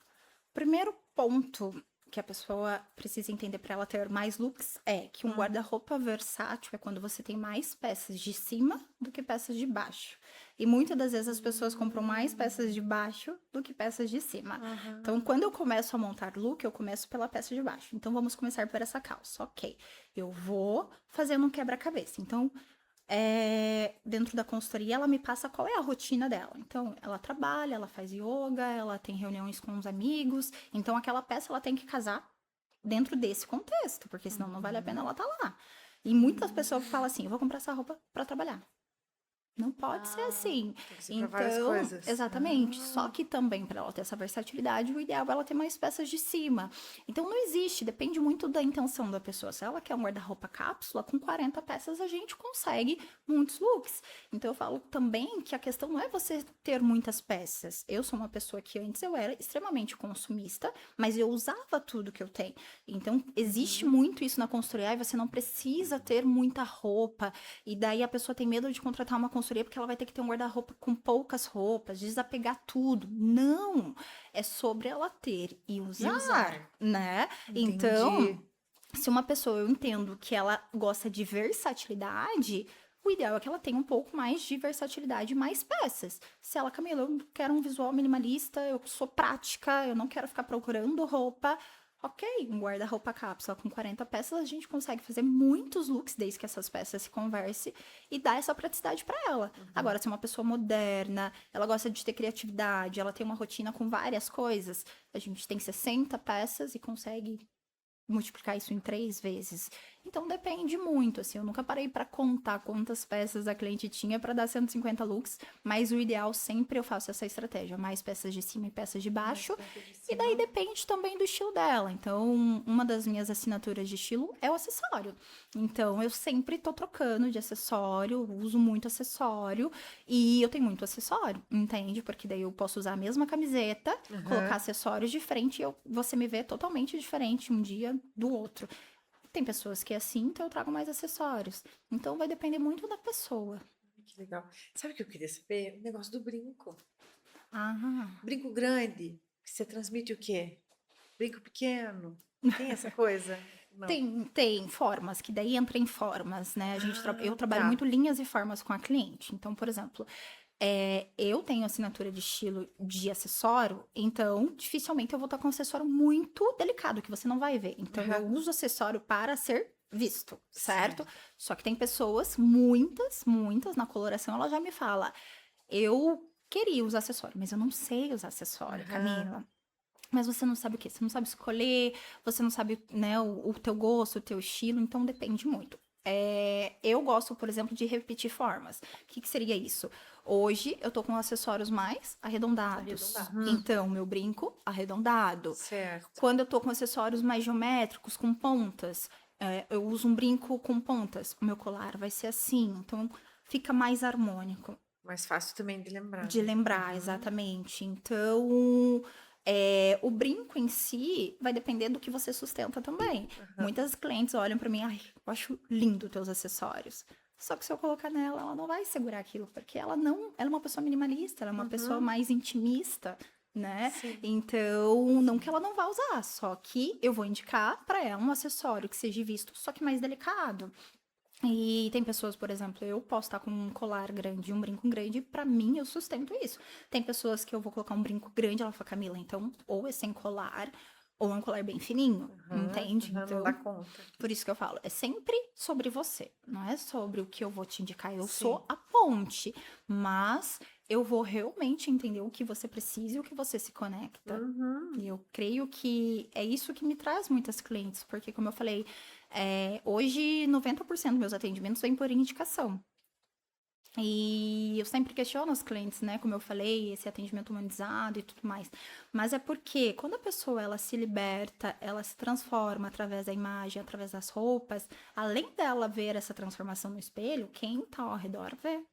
Primeiro ponto que a pessoa precisa entender para ela ter mais looks é que um guarda-roupa versátil é quando você tem mais peças de cima do que peças de baixo. E muitas das vezes as pessoas compram mais peças de baixo do que peças de cima. Então, quando eu começo a montar look, eu começo pela peça de baixo. Então, vamos começar por essa calça. Ok, eu vou fazendo um quebra-cabeça. Então, dentro da consultoria, ela me passa qual é a rotina dela. Então, ela trabalha, ela faz yoga, ela tem reuniões com os amigos. Então, aquela peça ela tem que casar dentro desse contexto, porque senão não vale a pena ela estar lá. E muitas pessoas falam assim: eu vou comprar essa roupa para trabalhar. Não pode ser assim. Tem que ser pra várias Então, coisas. exatamente. Só que também, para ela ter essa versatilidade, o ideal é ela ter mais peças de cima. Então, não existe, depende muito da intenção da pessoa. Se ela quer um guarda-roupa cápsula, com 40 peças a gente consegue muitos looks. Então, eu falo também que a questão não é você ter muitas peças. Eu sou uma pessoa que antes eu era extremamente consumista, mas eu usava tudo que eu tenho. Então, existe muito isso na consultoria. Você não precisa ter muita roupa. E daí a pessoa tem medo de contratar uma consultoria porque ela vai ter que ter um guarda-roupa com poucas roupas, desapegar tudo. Não! É sobre ela ter e usar, né? Entendi. Então, se uma pessoa, eu entendo que ela gosta de versatilidade, o ideal é que ela tenha um pouco mais de versatilidade e mais peças. Se ela, Camila, eu quero um visual minimalista, eu sou prática, eu não quero ficar procurando roupa, Ok, um guarda-roupa cápsula com 40 peças, a gente consegue fazer muitos looks desde que essas peças se conversem e dar essa praticidade para ela. Agora, se é uma pessoa moderna, ela gosta de ter criatividade, ela tem uma rotina com várias coisas, a gente tem 60 peças e consegue multiplicar isso em 3 vezes. Então depende muito, assim, eu nunca parei para contar quantas peças a cliente tinha para dar 150 looks, mas o ideal sempre eu faço essa estratégia, mais peças de cima e peças de baixo, e daí depende também do estilo dela. Então, uma das minhas assinaturas de estilo é o acessório. Então, eu sempre tô trocando de acessório, uso muito acessório, e eu tenho muito acessório, entende? Porque daí eu posso usar a mesma camiseta, colocar acessórios de frente e você me vê totalmente diferente um dia do outro. Tem pessoas que é assim, então eu trago mais acessórios. Então vai depender muito da pessoa. Que legal. Sabe o que eu queria saber? O negócio do brinco. Ah, Brinco grande, que você transmite o quê? Brinco pequeno? Tem essa coisa? Não. tem formas, que daí entra em formas, né? Eu trabalho tá. muito linhas e formas com a cliente. Então, por exemplo, eu tenho assinatura de estilo de acessório, então dificilmente eu vou estar com um acessório muito delicado, que você não vai ver. Então, eu uso acessório para ser visto, certo? Só que tem pessoas, muitas, na coloração, ela já me fala, eu queria usar acessório, mas eu não sei usar acessório, Camila. Mas você não sabe o quê? Você não sabe escolher, você não sabe, né, o teu gosto, o teu estilo, então depende muito. Eu gosto, por exemplo, de repetir formas. O que seria isso? Hoje eu tô com acessórios mais arredondados. Então, meu brinco arredondado. Certo. Quando eu tô com acessórios mais geométricos, com pontas, eu uso um brinco com pontas. O meu colar vai ser assim. Então, fica mais harmônico. Mais fácil também de lembrar. De né? lembrar, exatamente. Então, o brinco em si vai depender do que você sustenta também. Muitas clientes olham pra mim, ai, eu acho lindo teus acessórios. Só que se eu colocar nela, ela não vai segurar aquilo, porque ela é uma pessoa minimalista, ela é uma pessoa mais intimista, né? Sim. Então, não que ela não vá usar, só que eu vou indicar pra ela um acessório que seja visto, só que mais delicado. E tem pessoas, por exemplo, eu posso estar com um colar grande, um brinco grande, pra mim eu sustento isso. Tem pessoas que eu vou colocar um brinco grande, ela fala, Camila, então ou é sem colar, ou é um colar bem fininho, entende? Não Então, dá conta. por isso que eu falo, é sempre sobre você, não é sobre o que eu vou te indicar. Eu Sim. sou a ponte, mas eu vou realmente entender o que você precisa e o que você se conecta. E eu creio que é isso que me traz muitas clientes, porque, como eu falei, hoje 90% dos meus atendimentos vêm por indicação. E eu sempre questiono os clientes, né? Como eu falei, esse atendimento humanizado e tudo mais. Mas é porque quando a pessoa ela se liberta, ela se transforma através da imagem, através das roupas, além dela ver essa transformação no espelho, quem tá ao redor vê.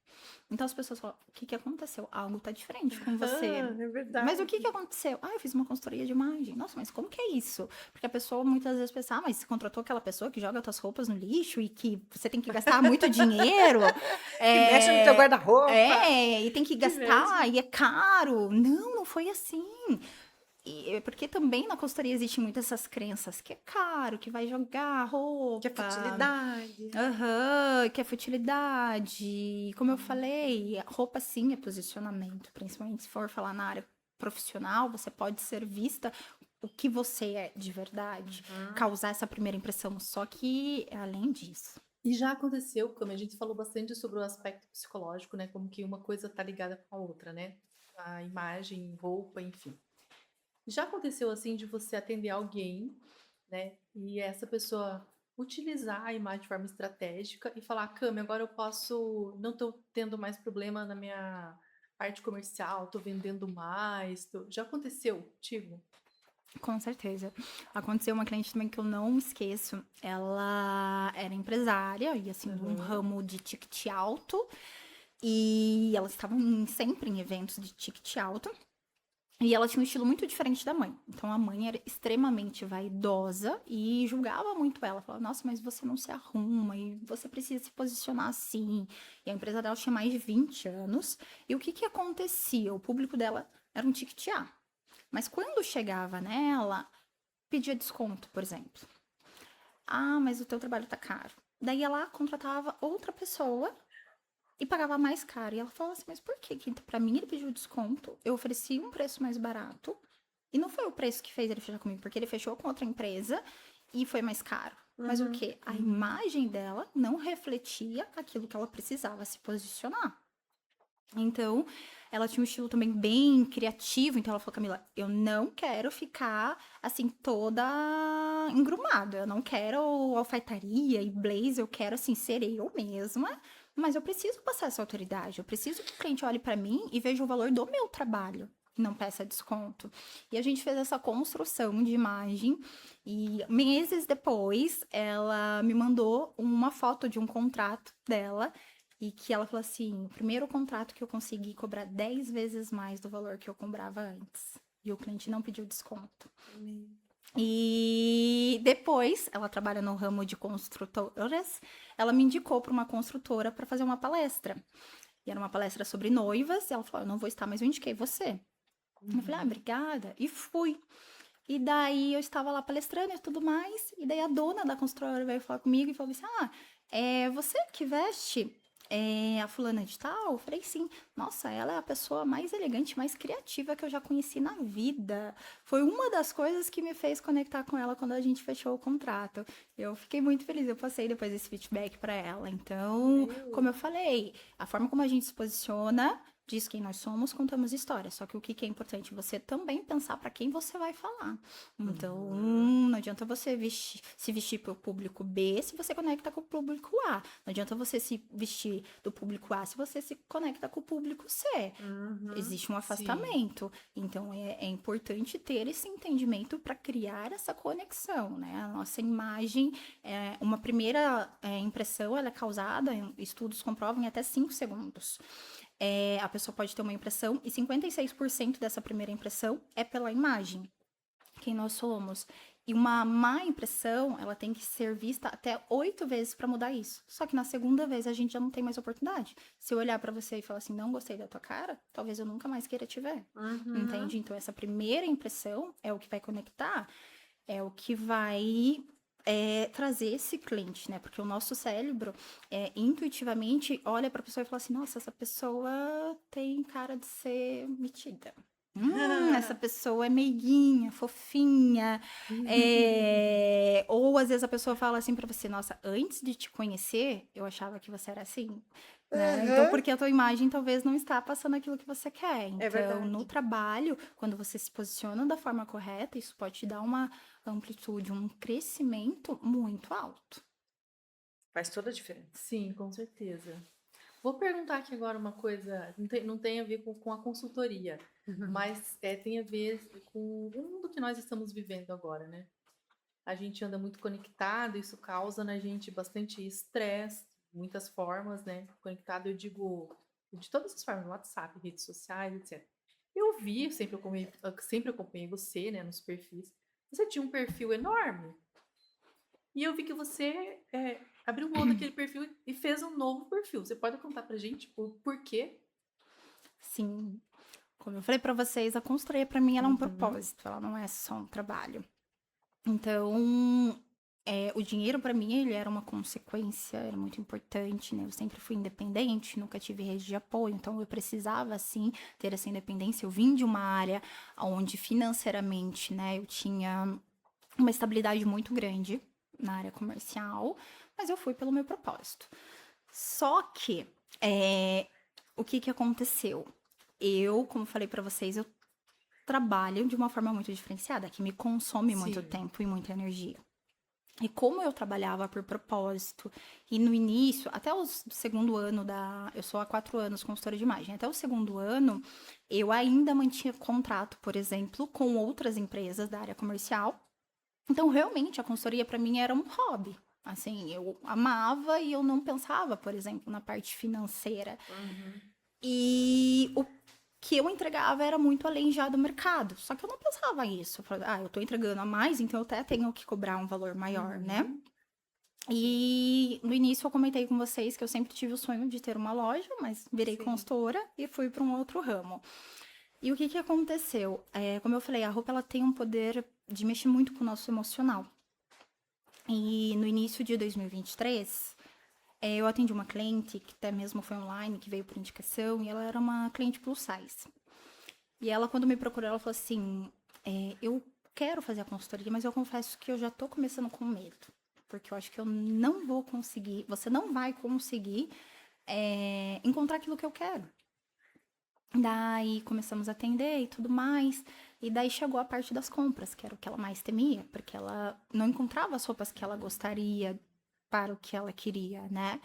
Então as pessoas falam, o que que aconteceu? Algo tá diferente com você. É verdade. Mas o que que aconteceu? Ah, eu fiz uma consultoria de imagem. Nossa, mas como que é isso? Porque a pessoa muitas vezes pensa, mas você contratou aquela pessoa que joga suas roupas no lixo e que você tem que gastar muito dinheiro. Que mexe no teu guarda-roupa. E tem que gastar, e é caro. Não foi assim. Porque também na consultoria existem muitas essas crenças que é caro, que vai jogar roupa. Que é futilidade. Que é futilidade. Como eu falei, roupa sim é posicionamento, principalmente se for falar na área profissional, você pode ser vista o que você é de verdade, causar essa primeira impressão. Só que, além disso. E já aconteceu, como a gente falou bastante sobre o aspecto psicológico, né? Como que uma coisa tá ligada com a outra, né? A imagem, roupa, enfim. Já aconteceu assim de você atender alguém, né? E essa pessoa utilizar a imagem de forma estratégica e falar, Cami, agora não tô tendo mais problema na minha parte comercial, tô vendendo mais. Já aconteceu contigo? Com certeza. Aconteceu uma cliente também que eu não esqueço. Ela era empresária e assim, de um ramo de ticket alto. E elas estavam sempre em eventos de ticket alto. E ela tinha um estilo muito diferente da mãe. Então a mãe era extremamente vaidosa e julgava muito ela. Falava, nossa, mas você não se arruma e você precisa se posicionar assim. E a empresa dela tinha mais de 20 anos. E o que que acontecia? O público dela era um ticket A. Mas quando chegava nela, pedia desconto, por exemplo. Ah, mas o teu trabalho tá caro. Daí ela contratava outra pessoa e pagava mais caro. E ela falava assim, mas por que? Pra mim ele pediu desconto, eu ofereci um preço mais barato E não foi o preço que fez ele fechar comigo, porque ele fechou com outra empresa e foi mais caro. Mas o quê? A imagem dela não refletia aquilo que ela precisava se posicionar. Então, ela tinha um estilo também bem criativo. Então, ela falou, Camila, eu não quero ficar, assim, toda engrumada. Eu não quero alfaiataria e blazer. Eu quero, assim, ser eu mesma. Mas eu preciso passar essa autoridade. Eu preciso que o cliente olhe pra mim e veja o valor do meu trabalho. E não peça desconto. E a gente fez essa construção de imagem. E meses depois, ela me mandou uma foto de um contrato dela. E que ela falou assim: o primeiro contrato que eu consegui cobrar 10 vezes mais do valor que eu cobrava antes. E o cliente não pediu desconto. E depois, ela trabalha no ramo de construtoras, ela me indicou para uma construtora para fazer uma palestra. E era uma palestra sobre noivas. E ela falou: eu não vou estar, mas eu indiquei você. Eu falei: ah, obrigada. E fui. E daí eu estava lá palestrando e tudo mais. E daí a dona da construtora veio falar comigo e falou assim: ah, é você que veste a fulana de tal? Eu falei, sim. Nossa, ela é a pessoa mais elegante, mais criativa que eu já conheci na vida. Foi uma das coisas que me fez conectar com ela quando a gente fechou o contrato. Eu fiquei muito feliz, eu passei depois esse feedback para ela. Então, como eu falei, a forma como a gente se posiciona diz quem nós somos, contamos histórias. Só que o que é importante? Você também pensar para quem você vai falar. Então, não adianta você se vestir para o público B se você conecta com o público A. Não adianta você se vestir do público A se você se conecta com o público C. Existe um afastamento. Então, é importante ter esse entendimento para criar essa conexão, né? A nossa imagem, uma primeira impressão, ela é causada, estudos comprovam, em até 5 segundos. A pessoa pode ter uma impressão e 56% dessa primeira impressão é pela imagem, quem nós somos. E uma má impressão, ela tem que ser vista até 8 vezes para mudar isso. Só que na segunda vez a gente já não tem mais oportunidade. Se eu olhar para você e falar assim, não gostei da tua cara, talvez eu nunca mais queira te ver. Entende? Então essa primeira impressão é o que vai conectar, é o que vai trazer esse cliente, né? Porque o nosso cérebro, intuitivamente, olha para a pessoa e fala assim: nossa, essa pessoa tem cara de ser metida. Essa pessoa é meiguinha, fofinha. Ou às vezes a pessoa fala assim para você: nossa, antes de te conhecer, eu achava que você era assim. Né? Então, porque a tua imagem talvez não está passando aquilo que você quer. Então, no trabalho, quando você se posiciona da forma correta, isso pode te dar uma amplitude, um crescimento muito alto. Faz toda a diferença. Sim, com certeza. Vou perguntar aqui agora uma coisa, não tem a ver com a consultoria, mas tem a ver com o mundo que nós estamos vivendo agora, né? A gente anda muito conectado, isso causa na gente bastante estresse, muitas formas, né? Conectado, eu digo, de todas as formas, WhatsApp, redes sociais, etc. Eu sempre acompanhei você, né, nos perfis. Você tinha um perfil enorme. E eu vi que você abriu mão daquele perfil e fez um novo perfil. Você pode contar pra gente por quê? Sim. Como eu falei pra vocês, a consultoria pra mim ela é um propósito, ela não é só um trabalho. Então, o dinheiro pra mim ele era uma consequência, era muito importante, né? Eu sempre fui independente, nunca tive rede de apoio, então eu precisava sim ter essa independência. Eu vim de uma área onde financeiramente, né, eu tinha uma estabilidade muito grande na área comercial, mas eu fui pelo meu propósito. Só que o que aconteceu? Eu, como falei pra vocês, eu trabalho de uma forma muito diferenciada, que me consome muito tempo e muita energia. E como eu trabalhava por propósito, e no início, até o segundo ano eu sou há 4 anos consultora de imagem, até o segundo ano, eu ainda mantinha contrato, por exemplo, com outras empresas da área comercial. Então, realmente, a consultoria para mim era um hobby. Assim, eu amava e eu não pensava, por exemplo, na parte financeira. E o que eu entregava era muito além já do mercado. Só que eu não pensava isso. Eu falava, eu tô entregando a mais, então eu até tenho que cobrar um valor maior, né? E no início eu comentei com vocês que eu sempre tive o sonho de ter uma loja, mas virei consultora e fui para um outro ramo. E o que aconteceu? Como eu falei, a roupa ela tem um poder de mexer muito com o nosso emocional. E no início de 2023, eu atendi uma cliente, que até mesmo foi online, que veio por indicação, e ela era uma cliente plus size. E ela, quando me procurou, ela falou assim, eu quero fazer a consultoria, mas eu confesso que eu já tô começando com medo. Porque eu acho que eu não vou conseguir, você não vai conseguir encontrar aquilo que eu quero. Daí começamos a atender e tudo mais. E daí chegou a parte das compras, que era o que ela mais temia, porque ela não encontrava as roupas que ela gostaria para o que ela queria, né?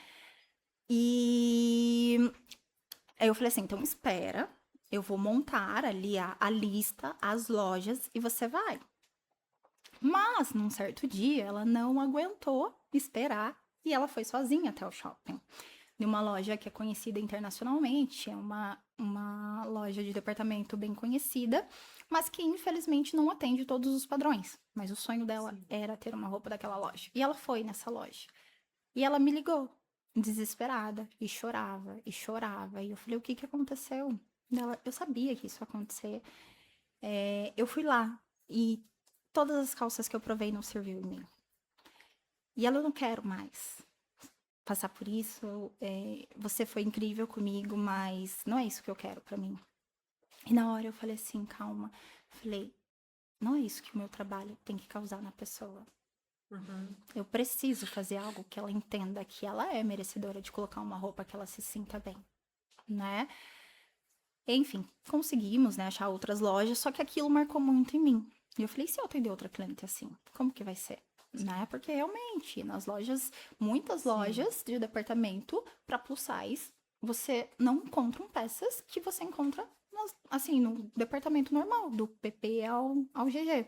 E aí eu falei assim, então espera, eu vou montar ali a lista, as lojas e você vai. Mas num certo dia ela não aguentou esperar e ela foi sozinha até o shopping. De uma loja que é conhecida internacionalmente, é uma loja de departamento bem conhecida, mas que infelizmente não atende todos os padrões. Mas o sonho dela Sim. era ter uma roupa daquela loja. E ela foi nessa loja. E ela me ligou, desesperada, e chorava, e chorava. E eu falei, o que que aconteceu? Ela, eu sabia que isso ia acontecer. Eu fui lá e todas as calças que eu provei não serviu em mim. E ela, eu não quero mais passar por isso. Você foi incrível comigo, mas não é isso que eu quero pra mim. E na hora eu falei assim, calma. Falei, não é isso que o meu trabalho tem que causar na pessoa. Eu preciso fazer algo que ela entenda que ela é merecedora de colocar uma roupa que ela se sinta bem, né? Enfim, conseguimos, né, achar outras lojas, só que aquilo marcou muito em mim. E eu falei, se eu atender outra cliente assim, como que vai ser? Né? Porque realmente, nas lojas, muitas Sim. lojas de departamento para plus size, você não encontra peças que você encontra assim, no departamento normal, do PP ao GG.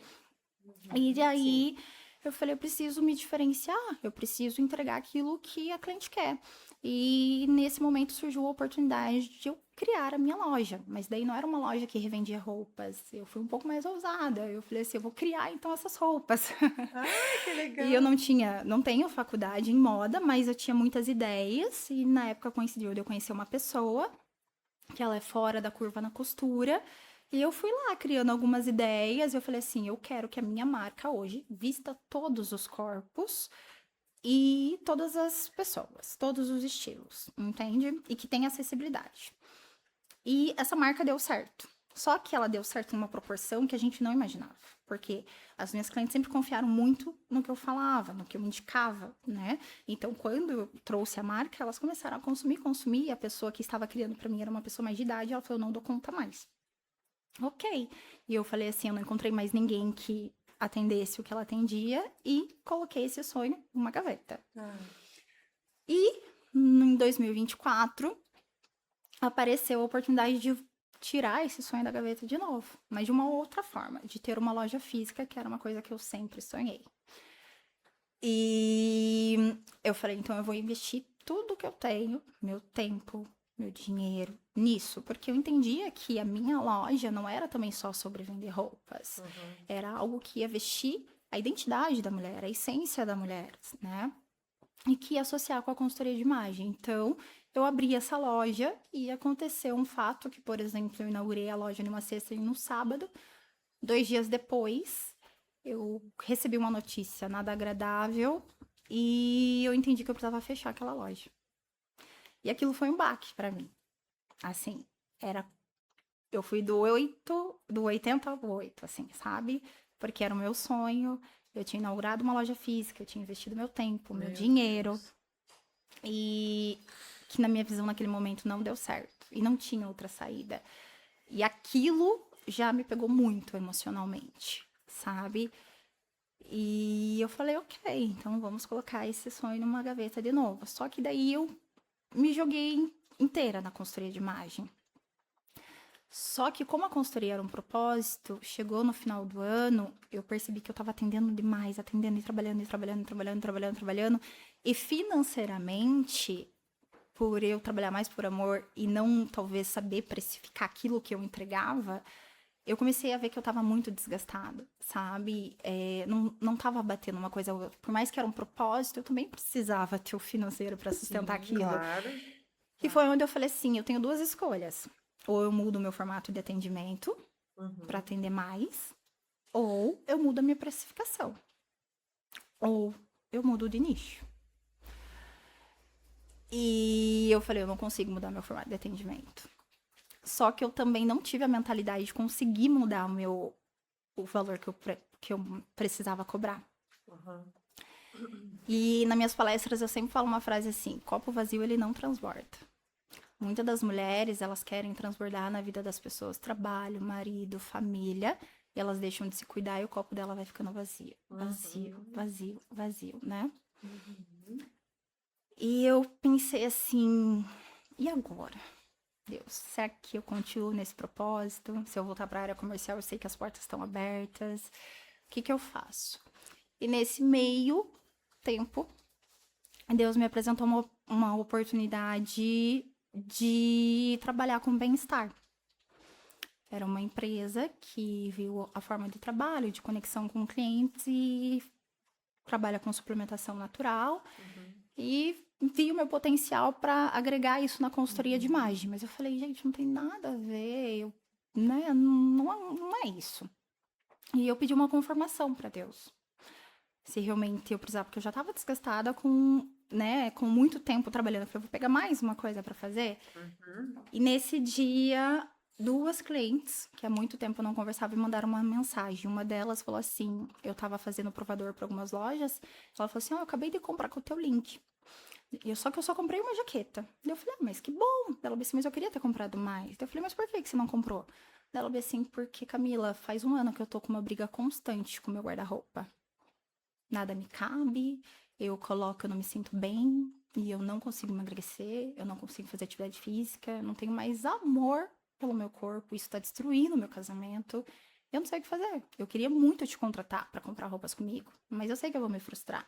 E daí eu falei, eu preciso me diferenciar, eu preciso entregar aquilo que a cliente quer. E nesse momento surgiu a oportunidade de eu criar a minha loja. Mas daí não era uma loja que revendia roupas. Eu fui um pouco mais ousada. Eu falei assim, eu vou criar então essas roupas. Ah, que legal. E eu não tenho faculdade em moda, mas eu tinha muitas ideias. E na época coincidiu de eu conhecer uma pessoa que ela é fora da curva na costura. E eu fui lá criando algumas ideias. Eu falei assim: eu quero que a minha marca hoje vista todos os corpos e todas as pessoas, todos os estilos, entende? E que tenha acessibilidade. E essa marca deu certo. Só que ela deu certo numa proporção que a gente não imaginava. Porque as minhas clientes sempre confiaram muito no que eu falava, no que eu indicava, né? Então, quando eu trouxe a marca, elas começaram a consumir, e a pessoa que estava criando para mim era uma pessoa mais de idade, ela falou, eu não dou conta mais. Ok. E eu falei assim, eu não encontrei mais ninguém que atendesse o que ela atendia e coloquei esse sonho numa gaveta. E em 2024 apareceu a oportunidade de tirar esse sonho da gaveta de novo, mas de uma outra forma, de ter uma loja física, que era uma coisa que eu sempre sonhei. E eu falei, então eu vou investir tudo que eu tenho, meu tempo, meu dinheiro, nisso, porque eu entendia que a minha loja não era também só sobre vender roupas, era algo que ia vestir a identidade da mulher, a essência da mulher, né? E que ia associar com a consultoria de imagem. Então, eu abri essa loja e aconteceu um fato que, por exemplo, eu inaugurei a loja numa sexta e no sábado. 2 dias depois, eu recebi uma notícia nada agradável e eu entendi que eu precisava fechar aquela loja. E aquilo foi um baque para mim. Assim, eu fui do 80 ao 8, assim, sabe? Porque era o meu sonho. Eu tinha inaugurado uma loja física, eu tinha investido meu tempo, meu dinheiro. Deus. E que na minha visão naquele momento não deu certo. E não tinha outra saída. E aquilo já me pegou muito emocionalmente, sabe? E eu falei, ok, então vamos colocar esse sonho numa gaveta de novo. Só que daí eu me joguei inteira na consultoria de imagem. Só que como a consultoria era um propósito, chegou no final do ano, eu percebi que eu estava atendendo demais, atendendo e trabalhando, e trabalhando, trabalhando, trabalhando, trabalhando. E financeiramente, por eu trabalhar mais por amor e não talvez saber precificar aquilo que eu entregava, eu comecei a ver que eu estava muito desgastada, sabe? Não estava batendo uma coisa ou outra. Por mais que era um propósito, eu também precisava ter o financeiro para sustentar aquilo. Claro. E foi onde eu falei assim, eu tenho duas escolhas. Ou eu mudo o meu formato de atendimento para atender mais, ou eu mudo a minha precificação. Ou eu mudo de nicho. E eu falei, eu não consigo mudar meu formato de atendimento. Só que eu também não tive a mentalidade de conseguir mudar o valor que eu precisava cobrar. Uhum. E nas minhas palestras eu sempre falo uma frase assim: copo vazio ele não transborda. Muitas das mulheres, elas querem transbordar na vida das pessoas, trabalho, marido, família, e elas deixam de se cuidar e o copo dela vai ficando vazio, vazio, vazio, vazio, né? E eu pensei assim, e agora? Deus, será que eu continuo nesse propósito? Se eu voltar para a área comercial, eu sei que as portas estão abertas. O que eu faço? E nesse meio tempo, Deus me apresentou uma oportunidade de trabalhar com bem-estar. Era uma empresa que viu a forma de trabalho, de conexão com clientes e trabalha com suplementação natural. E vi o meu potencial para agregar isso na consultoria de imagem. Mas eu falei, gente, não tem nada a ver, né? Não é isso. E eu pedi uma confirmação para Deus. Se realmente eu precisava, porque eu já estava desgastada com muito tempo trabalhando. Eu falei, vou pegar mais uma coisa para fazer. E nesse dia, 2 clientes, que há muito tempo eu não conversava, me mandaram uma mensagem. Uma delas falou assim, eu estava fazendo provador para algumas lojas. Ela falou assim, eu acabei de comprar com o teu link. Só que eu só comprei uma jaqueta. Eu falei, mas que bom. Ela disse, mas eu queria ter comprado mais. Eu falei, mas por que você não comprou? Ela disse assim, porque, Camila, faz 1 ano que eu tô com uma briga constante com o meu guarda-roupa. Nada me cabe, eu coloco, eu não me sinto bem, e eu não consigo emagrecer, eu não consigo fazer atividade física, eu não tenho mais amor pelo meu corpo, isso tá destruindo o meu casamento. Eu não sei o que fazer. Eu queria muito te contratar para comprar roupas comigo, mas eu sei que eu vou me frustrar.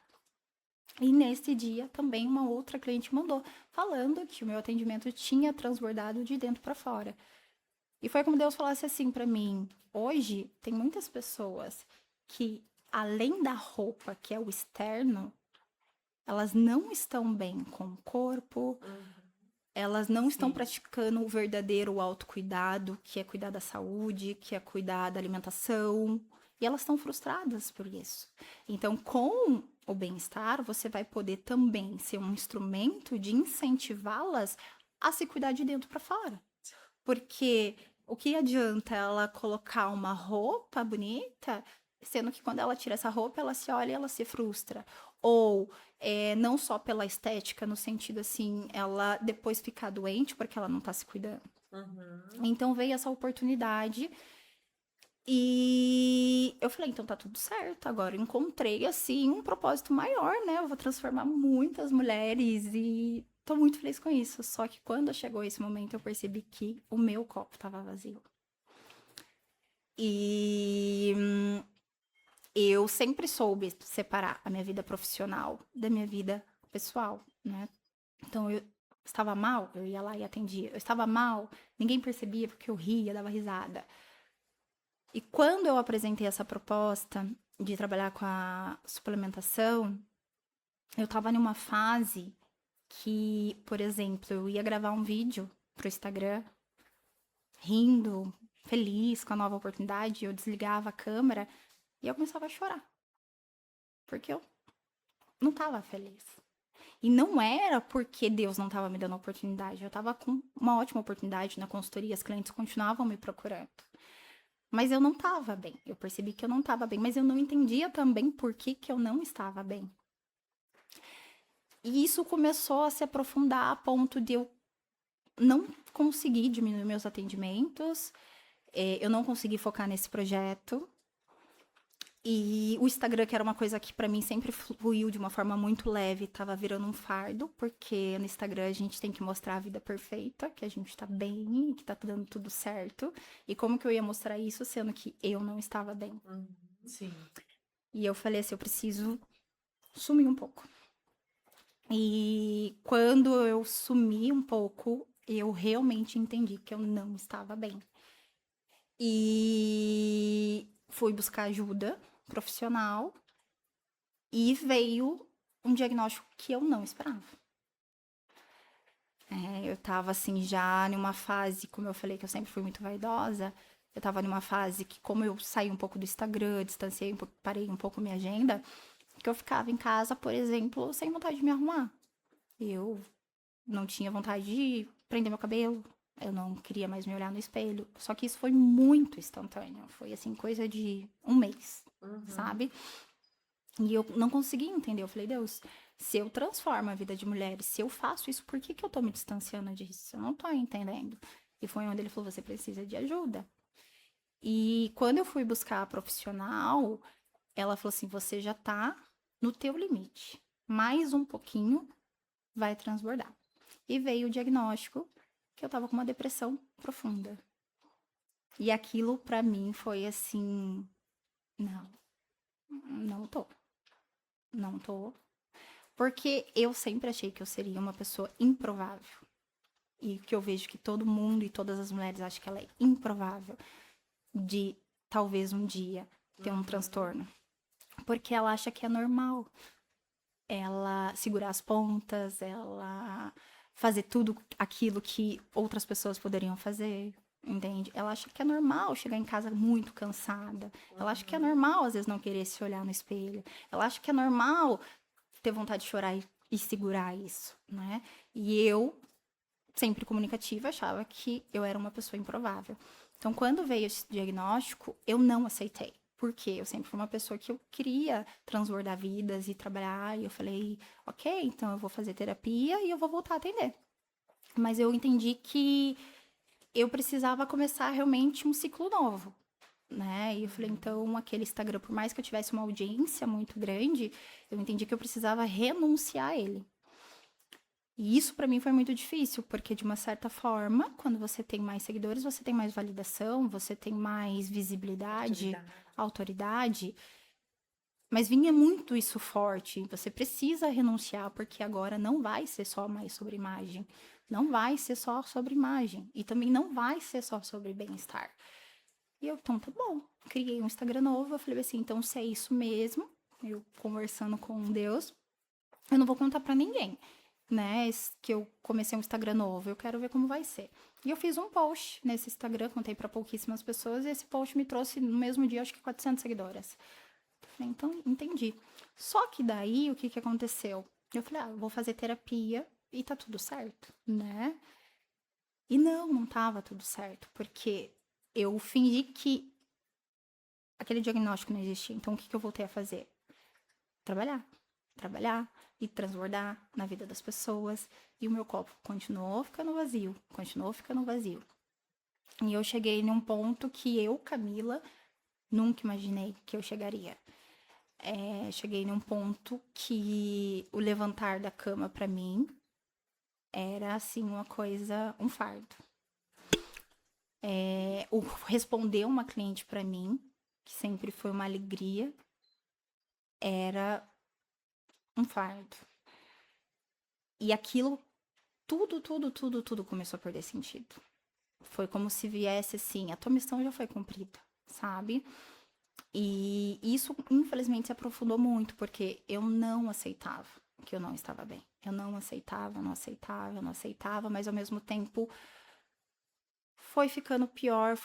E nesse dia também uma outra cliente mandou, falando que o meu atendimento tinha transbordado de dentro para fora. E foi como Deus falasse assim para mim: hoje tem muitas pessoas que, além da roupa, que é o externo, elas não estão bem com o corpo, elas não estão praticando o verdadeiro autocuidado, que é cuidar da saúde, que é cuidar da alimentação. E elas estão frustradas por isso. Então, com o bem-estar, você vai poder também ser um instrumento de incentivá-las a se cuidar de dentro para fora. Porque o que adianta ela colocar uma roupa bonita, sendo que quando ela tira essa roupa, ela se olha e ela se frustra. Ou não só pela estética, no sentido assim, ela depois ficar doente porque ela não tá se cuidando. Então veio essa oportunidade. E eu falei, então tá tudo certo. Agora eu encontrei, assim, um propósito maior, né? Eu vou transformar muitas mulheres e tô muito feliz com isso. Só que quando chegou esse momento, eu percebi que o meu copo tava vazio. E eu sempre soube separar a minha vida profissional da minha vida pessoal, né? Então eu estava mal, eu ia lá e atendia. Eu estava mal, ninguém percebia porque eu ria, dava risada. E quando eu apresentei essa proposta de trabalhar com a suplementação, eu tava numa fase que, por exemplo, eu ia gravar um vídeo pro Instagram, rindo, feliz com a nova oportunidade, eu desligava a câmera e eu começava a chorar. Porque eu não tava feliz. E não era porque Deus não tava me dando a oportunidade, eu tava com uma ótima oportunidade na consultoria, as clientes continuavam me procurando. Mas eu não estava bem. Eu percebi que eu não estava bem, mas eu não entendia também por que eu não estava bem. E isso começou a se aprofundar a ponto de eu não conseguir diminuir meus atendimentos, eu não consegui focar nesse projeto. E o Instagram, que era uma coisa que para mim sempre fluiu de uma forma muito leve, tava virando um fardo, porque no Instagram a gente tem que mostrar a vida perfeita, que a gente tá bem, que tá dando tudo certo. E como que eu ia mostrar isso, sendo que eu não estava bem? Sim. E eu falei assim, eu preciso sumir um pouco. E quando eu sumi um pouco, eu realmente entendi que eu não estava bem. E fui buscar ajuda profissional e veio um diagnóstico que eu não esperava. Eu tava assim já numa fase, como eu falei que eu sempre fui muito vaidosa, eu tava numa fase que, como eu saí um pouco do Instagram, distanciei, parei um pouco minha agenda, que eu ficava em casa, por exemplo, sem vontade de me arrumar. Eu não tinha vontade de prender meu cabelo, Eu não queria mais me olhar no espelho. Só que isso foi muito instantâneo. Foi, assim, coisa de um mês, sabe? E eu não conseguia entender. Eu falei, Deus, se eu transformo a vida de mulheres, se eu faço isso, por que que eu tô me distanciando disso? Eu não tô entendendo. E foi onde ele falou, você precisa de ajuda. E quando eu fui buscar a profissional, ela falou assim, você já tá no teu limite. Mais um pouquinho vai transbordar. E veio o diagnóstico que eu tava com uma depressão profunda. E aquilo pra mim foi assim, não, não tô. Não tô. Porque eu sempre achei que eu seria uma pessoa improvável. E que eu vejo que todo mundo e todas as mulheres acham que ela é improvável de talvez um dia ter um transtorno. Porque ela acha que é normal ela segurar as pontas, ela fazer tudo aquilo que outras pessoas poderiam fazer, entende? Ela acha que é normal chegar em casa muito cansada. Ela acha que é normal, às vezes, não querer se olhar no espelho. Ela acha que é normal ter vontade de chorar e segurar isso, né? E eu, sempre comunicativa, achava que eu era uma pessoa improvável. Então, quando veio esse diagnóstico, eu não aceitei. Porque eu sempre fui uma pessoa que eu queria transbordar vidas e trabalhar. E eu falei, ok, então eu vou fazer terapia e eu vou voltar a atender. Mas eu entendi que eu precisava começar realmente um ciclo novo, né? E eu falei, então, aquele Instagram, por mais que eu tivesse uma audiência muito grande, eu entendi que eu precisava renunciar a ele. E isso para mim foi muito difícil, porque de uma certa forma, quando você tem mais seguidores, você tem mais validação, você tem mais visibilidade, autoridade. Mas vinha muito isso forte. Você precisa renunciar, porque agora não vai ser só mais sobre imagem. Não vai ser só sobre imagem. E também não vai ser só sobre bem-estar. E eu, então, tá bom. Criei um Instagram novo. Eu falei assim, então, se é isso mesmo, eu conversando com Deus, eu não vou contar pra ninguém, né? Que eu comecei um Instagram novo. Eu quero ver como vai ser. E eu fiz um post nesse Instagram, contei pra pouquíssimas pessoas, e esse post me trouxe no mesmo dia, acho que 400 seguidoras. Falei, então, entendi. Só que daí, o que que aconteceu? Eu falei, eu vou fazer terapia e tá tudo certo, né? E não tava tudo certo, porque eu fingi que aquele diagnóstico não existia. Então, o que que eu voltei a fazer? Trabalhar. Trabalhar e transbordar na vida das pessoas. E o meu copo continuou ficando vazio, continuou ficando vazio. E eu cheguei num ponto que eu, Camila, nunca imaginei que eu chegaria. Cheguei num ponto que o levantar da cama pra mim era assim uma coisa, um fardo. O responder uma cliente pra mim, que sempre foi uma alegria, era um fardo. E aquilo, tudo começou a perder sentido. Foi como se viesse assim, a tua missão já foi cumprida, sabe? E isso, infelizmente, se aprofundou muito, porque eu não aceitava que eu não estava bem. Eu não aceitava, não aceitava, eu não aceitava, mas ao mesmo tempo foi ficando pior,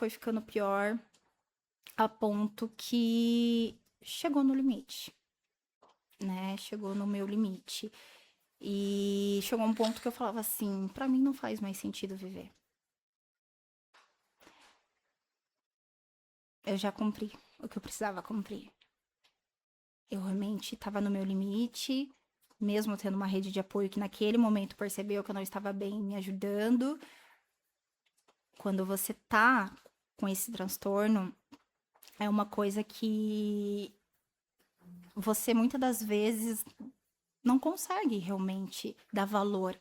a ponto que chegou no limite, né? Chegou no meu limite. E chegou um ponto que eu falava assim, pra mim não faz mais sentido viver. Eu já cumpri o que eu precisava cumprir. Eu realmente estava no meu limite, mesmo tendo uma rede de apoio que naquele momento percebeu que eu não estava bem me ajudando. Quando você tá com esse transtorno, é uma coisa que você muitas das vezes não consegue realmente dar valor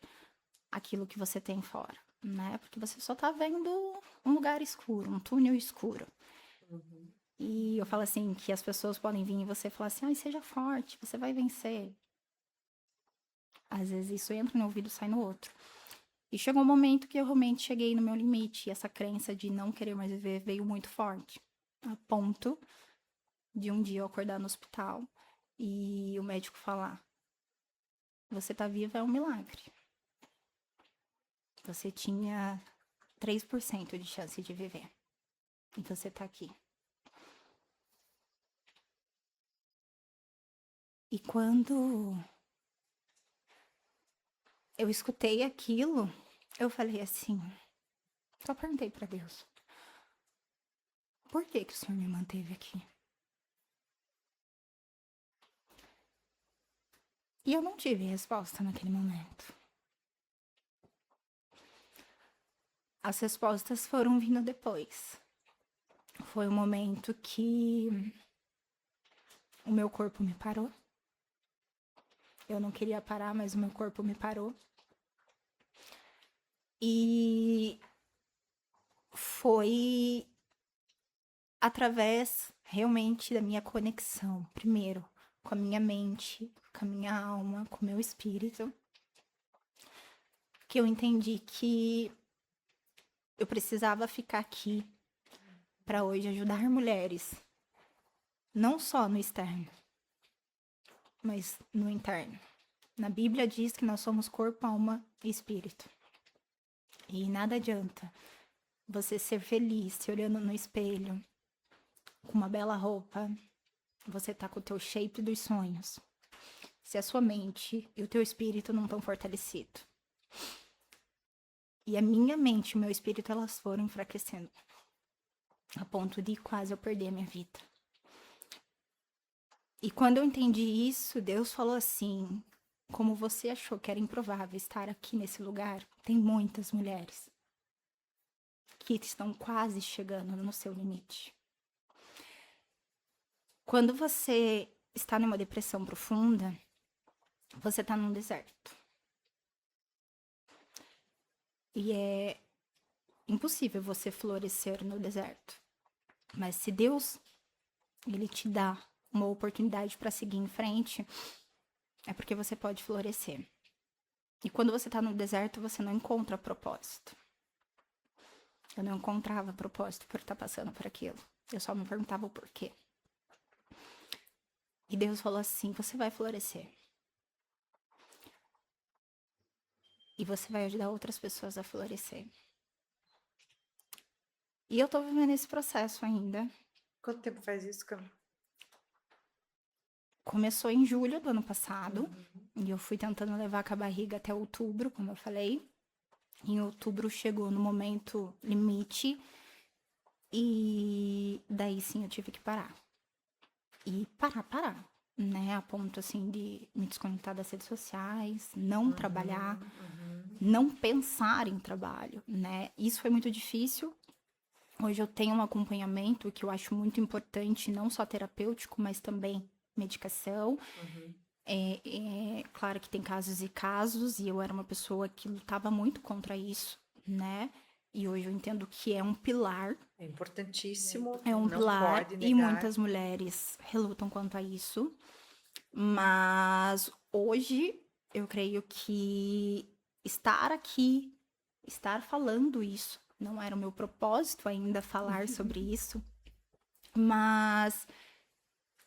àquilo que você tem fora, né? Porque você só tá vendo um lugar escuro, um túnel escuro. E eu falo assim, que as pessoas podem vir e você falar assim, ai, seja forte, você vai vencer. Às vezes isso entra no ouvido e sai no outro. E chegou um momento que eu realmente cheguei no meu limite. E essa crença de não querer mais viver veio muito forte. A ponto de um dia eu acordar no hospital e o médico falar: você tá viva é um milagre. Você tinha 3% de chance de viver. E você tá aqui. E quando eu escutei aquilo, eu falei assim: Só perguntei pra Deus. Por que que o Senhor me manteve aqui? E eu não tive resposta naquele momento. As respostas foram vindo depois. Foi o momento que o meu corpo me parou. Eu não queria parar, mas o meu corpo me parou. E foi através realmente da minha conexão, primeiro, com a minha mente, com a minha alma, com o meu espírito, que eu entendi que eu precisava ficar aqui para hoje ajudar mulheres, não só no externo, mas no interno. Na Bíblia diz que nós somos corpo, alma e espírito. E nada adianta você ser feliz se olhando no espelho, com uma bela roupa, você tá com o teu shape dos sonhos, se a sua mente e o teu espírito não estão fortalecidos. E a minha mente e o meu espírito, elas foram enfraquecendo, a ponto de quase eu perder a minha vida. E quando eu entendi isso, Deus falou assim: como você achou que era improvável estar aqui nesse lugar, tem muitas mulheres que estão quase chegando no seu limite. Quando você está numa depressão profunda, você está num deserto. E é impossível você florescer no deserto. Mas se Deus, ele te dá uma oportunidade para seguir em frente, é porque você pode florescer. E quando você está no deserto, você não encontra propósito. Eu não encontrava propósito por estar passando por aquilo. Eu só me perguntava o porquê. E Deus falou assim: você vai florescer. E você vai ajudar outras pessoas a florescer. E eu tô vivendo esse processo ainda. Quanto tempo faz isso, Cam? Começou em julho do ano passado. E eu fui tentando levar com a barriga até outubro, como eu falei. Em outubro chegou no momento limite. E daí sim eu tive que parar. E parar. Né? A ponto assim de me desconectar das redes sociais, não trabalhar, não pensar em trabalho, né? Isso foi muito difícil. Hoje eu tenho um acompanhamento que eu acho muito importante, não só terapêutico, mas também medicação. Claro que tem casos e casos, e eu era uma pessoa que lutava muito contra isso, né? E hoje eu entendo que é um pilar. É importantíssimo. É um não pilar, pode e negar. muitas mulheres relutam quanto a isso. Mas hoje eu creio que estar aqui, estar falando isso, não era o meu propósito ainda falar sobre isso, mas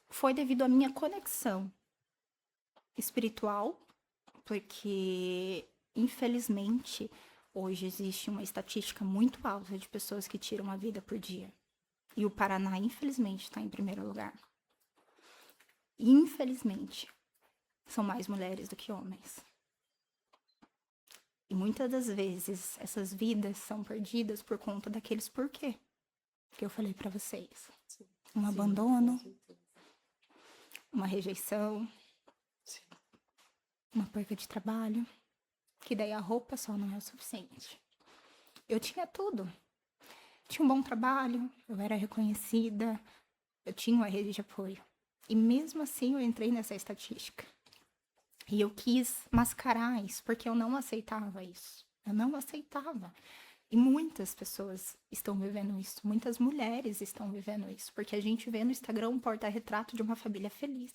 foi devido à minha conexão espiritual, porque infelizmente hoje existe uma estatística muito alta de pessoas que tiram a vida por dia. E o Paraná, infelizmente, está em primeiro lugar. Infelizmente, são mais mulheres do que homens. E muitas das vezes, essas vidas são perdidas por conta daqueles porquê que eu falei pra vocês. Um abandono, uma rejeição, uma perca de trabalho, que daí a roupa só não é o suficiente. Eu tinha tudo. Tinha um bom trabalho, eu era reconhecida, eu tinha uma rede de apoio. E mesmo assim eu entrei nessa estatística. E eu quis mascarar isso, porque eu não aceitava isso. Eu não aceitava. E muitas pessoas estão vivendo isso. Muitas mulheres estão vivendo isso. Porque a gente vê no Instagram um porta-retrato de uma família feliz.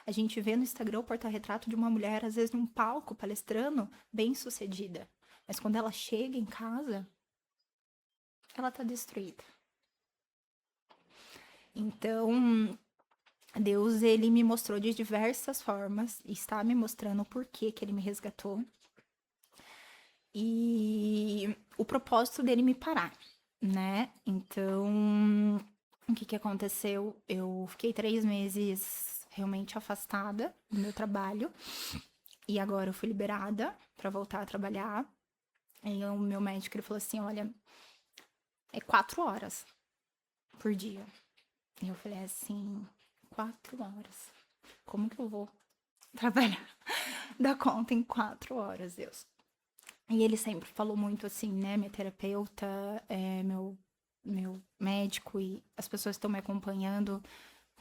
A gente vê no Instagram o porta-retrato de uma mulher, às vezes, num palco, palestrando, bem-sucedida. Mas quando ela chega em casa, ela tá destruída. Então, Deus, ele me mostrou de diversas formas, e está me mostrando o porquê que ele me resgatou. E o propósito dele me parar, né? Então, o que aconteceu? Eu fiquei 3 meses realmente afastada do meu trabalho. E agora eu fui liberada para voltar a trabalhar. Aí o meu médico, ele falou assim, olha, é 4 horas por dia. E eu falei assim, 4 horas? Como que eu vou trabalhar da conta em 4 horas, Deus? E ele sempre falou muito assim, né? Minha terapeuta, meu médico e as pessoas que estão me acompanhando